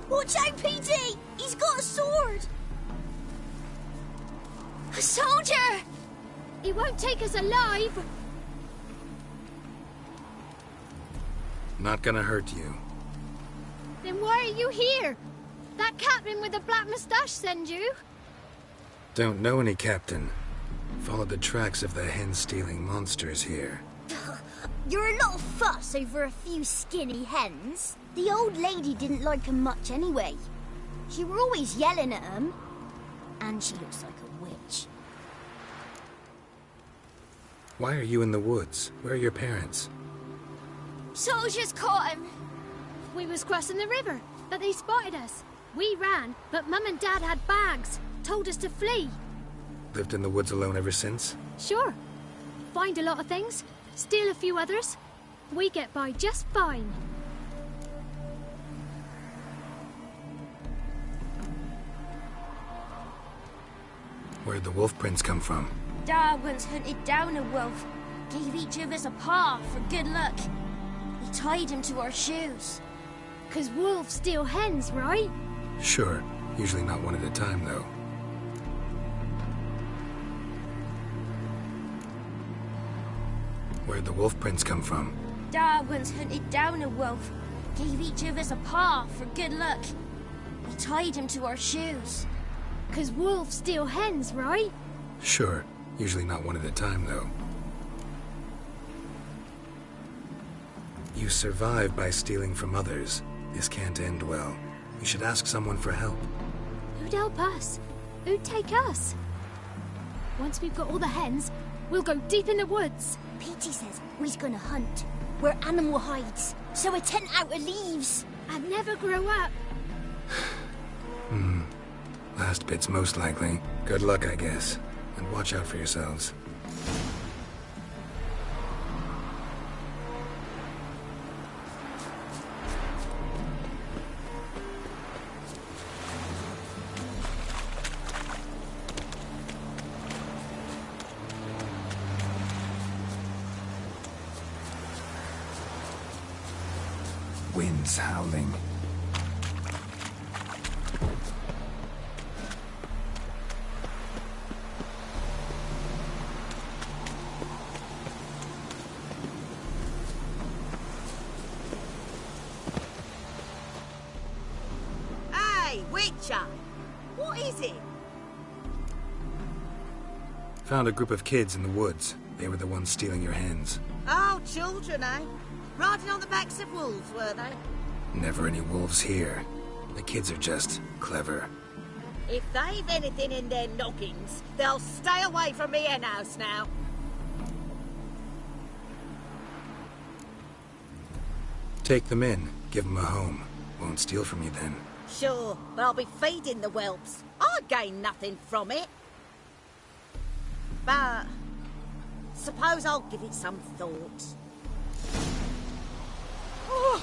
Watch out, PD! He's got a sword! A soldier! He won't take us alive! Not gonna hurt you. Then why are you here? That captain with the black moustache send you? Don't know any captain. Followed the tracks of the hen-stealing monsters here. You're a lot of fuss over a few skinny hens. The old lady didn't like 'em much anyway. She were always yelling at 'em. And she looks like a witch. Why are you in the woods? Where are your parents? Soldiers caught him. We was crossing the river, but they spotted us. We ran, but Mum and Dad had bags. Told us to flee. Lived in the woods alone ever since? Sure. Find a lot of things. Steal a few others. We get by just fine. Where'd the wolf prints come from? Dad once hunted down a wolf. Gave each of us a paw for good luck. He tied him to our shoes. 'Cause wolves steal hens, right? Sure. Usually not one at a time, though. Where'd the wolf prints come from? Dad once hunted down a wolf. Gave each of us a paw for good luck. He tied him to our shoes. 'Cause wolves steal hens, right? Sure. Usually not one at a time, though. You survive by stealing from others. This can't end well. You should ask someone for help. Who'd help us? Who'd take us? Once we've got all the hens, we'll go deep in the woods. Petey says we's gonna hunt. We're animal hides, so a tent out of leaves. I'd never grow up. Last bit's most likely. Good luck, I guess. And watch out for yourselves. Wind's howling. Hey, Witcher! What is it? Found a group of kids in the woods. They were the ones stealing your hens. Oh, children, eh? Riding on the backs of wolves, were they? Never any wolves here. The kids are just clever. If they've anything in their noggins, they'll stay away from me hen house now. Take them in. Give them a home. Won't steal from you then. Sure, but I'll be feeding the whelps. I gain nothing from it. But suppose I'll give it some thought. Oh.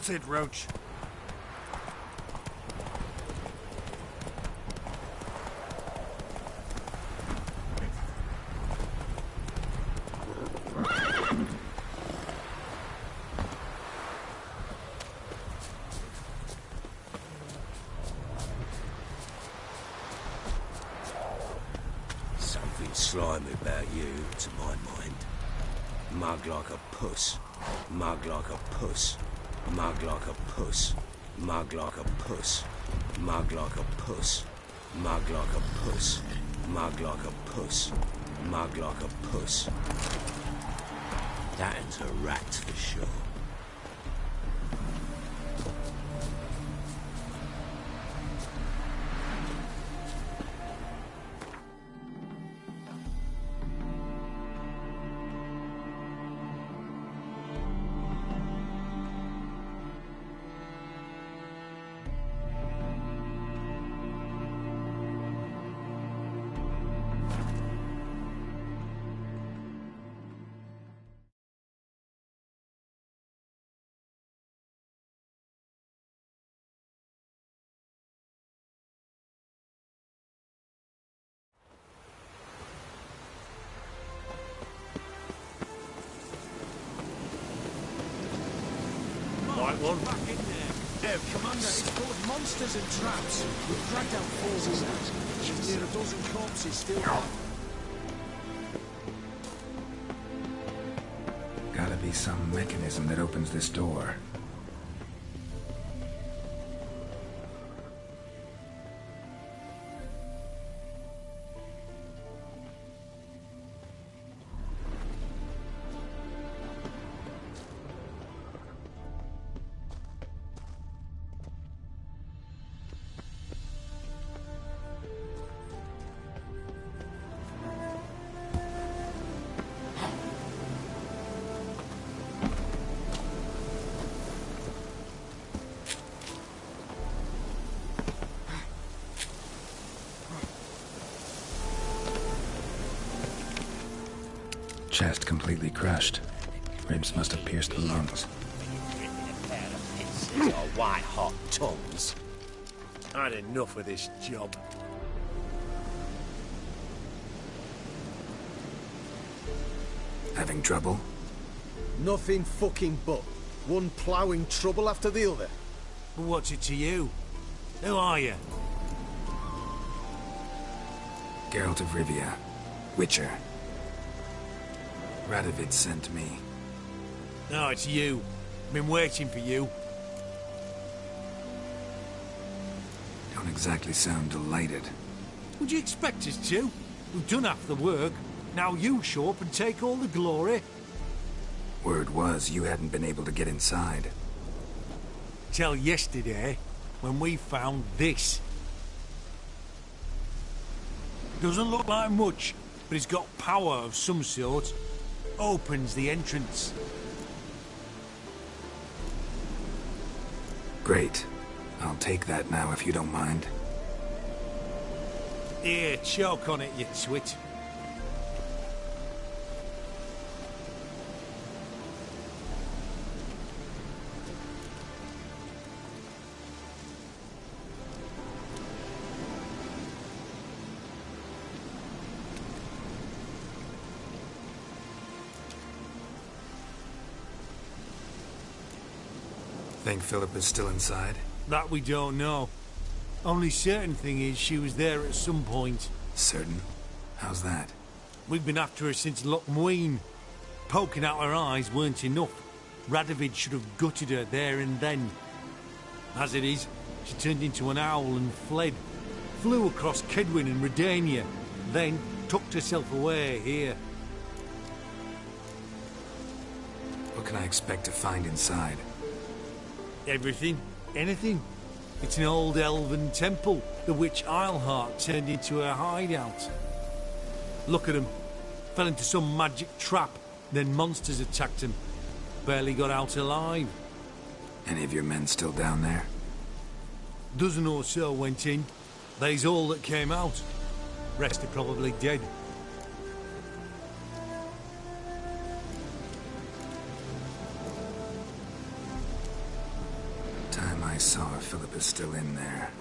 That's it, Roach. Something slimy about you, to my mind. Mug like a puss. Mug like a puss. Mug like a puss. Mug like a puss. Mug like a puss. Mug like a puss. Mug like a puss. Mug like a puss. That's a rat for sure. One. Back in there. Commander, it's full of monsters and traps. We've dragged out forces out. There's near a dozen corpses still there. Gotta be some mechanism that opens this door. Chest completely crushed. Ribs must have pierced the lungs. Or white-hot tongues. I had enough of this job. Having trouble? Nothing fucking but. One ploughing trouble after the other. But what's it to you? Who are you? Geralt of Rivia. Witcher. Radovid sent me. No, it's you. Been waiting for you. Don't exactly sound delighted. Would you expect us to? We've done half the work. Now you show up and take all the glory. Word was you hadn't been able to get inside. Till yesterday, when we found this. Doesn't look like much, but it's got power of some sort. Opens the entrance. Great. I'll take that now if you don't mind. Here, choke on it, you twit. Think Philip is still inside? That we don't know. Only certain thing is she was there at some point. Certain? How's that? We've been after her since Lochmuin. Poking out her eyes weren't enough. Radovid should have gutted her there and then. As it is, she turned into an owl and fled. Flew across Kedwin and Redania, then tucked herself away here. What can I expect to find inside? Everything. Anything. It's an old elven temple, the witch Eilhart turned into her hideout. Look at him. Fell into some magic trap, then monsters attacked him. Barely got out alive. Any of your men still down there? Dozen or so went in. They's all that came out. Rest are probably dead. Philip is still in there.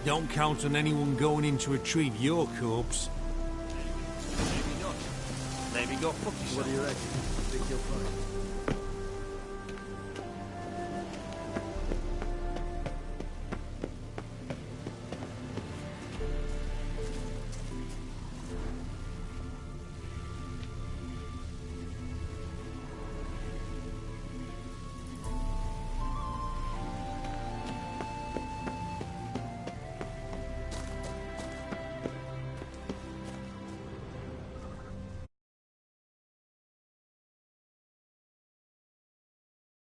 Don't count on anyone going in to retrieve your corpse. Maybe not. Maybe go fuck yourself. What do you reckon? Think you'll find?